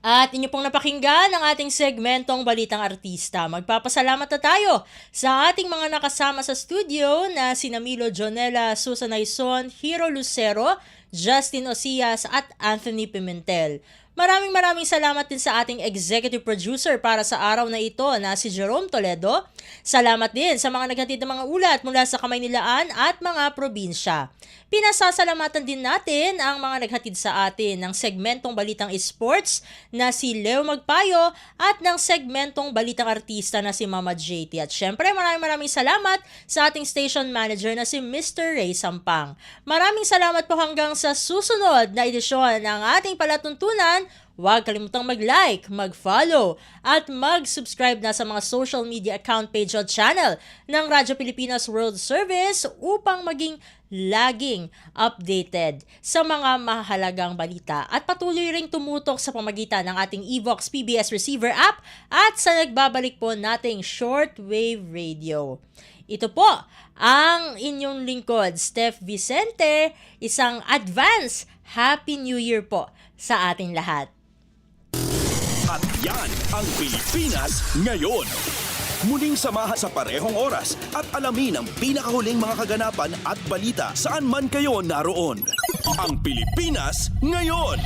At inyo pong napakinggan ang ating segmentong Balitang Artista. Magpapasalamat na tayo sa ating mga nakasama sa studio na sina Milo Jonella, Susan Aison, Hiro Lucero, Justin Osias at Anthony Pimentel. Maraming salamat din sa ating executive producer para sa araw na ito na si Jerome Toledo. Salamat din sa mga naghatid ng mga ulat mula sa Kamaynilaan at mga probinsya. Pinasasalamatan din natin ang mga naghatid sa atin ng segmentong Balitang Esports na si Leo Magpayo at ng segmentong Balitang Artista na si Mama JT. At syempre maraming salamat sa ating station manager na si Mr. Ray Sampang. Maraming salamat po hanggang sa susunod na edisyon ng ating palatuntunan. Huwag kalimutang mag-like, mag-follow, at mag-subscribe na sa mga social media account page o channel ng Radyo Pilipinas World Service upang maging laging updated sa mga mahalagang balita at patuloy ring tumutok sa pamagitan ng ating Evox PBS Receiver app at sa nagbabalik po nating shortwave radio. Ito po ang inyong lingkod, Steph Vicente. Isang advance Happy New Year po sa ating lahat. At yan ang Pilipinas Ngayon. Muling samahan sa parehong oras at alamin ang pinakahuling mga kaganapan at balita saan man kayo naroon. Ang Pilipinas Ngayon.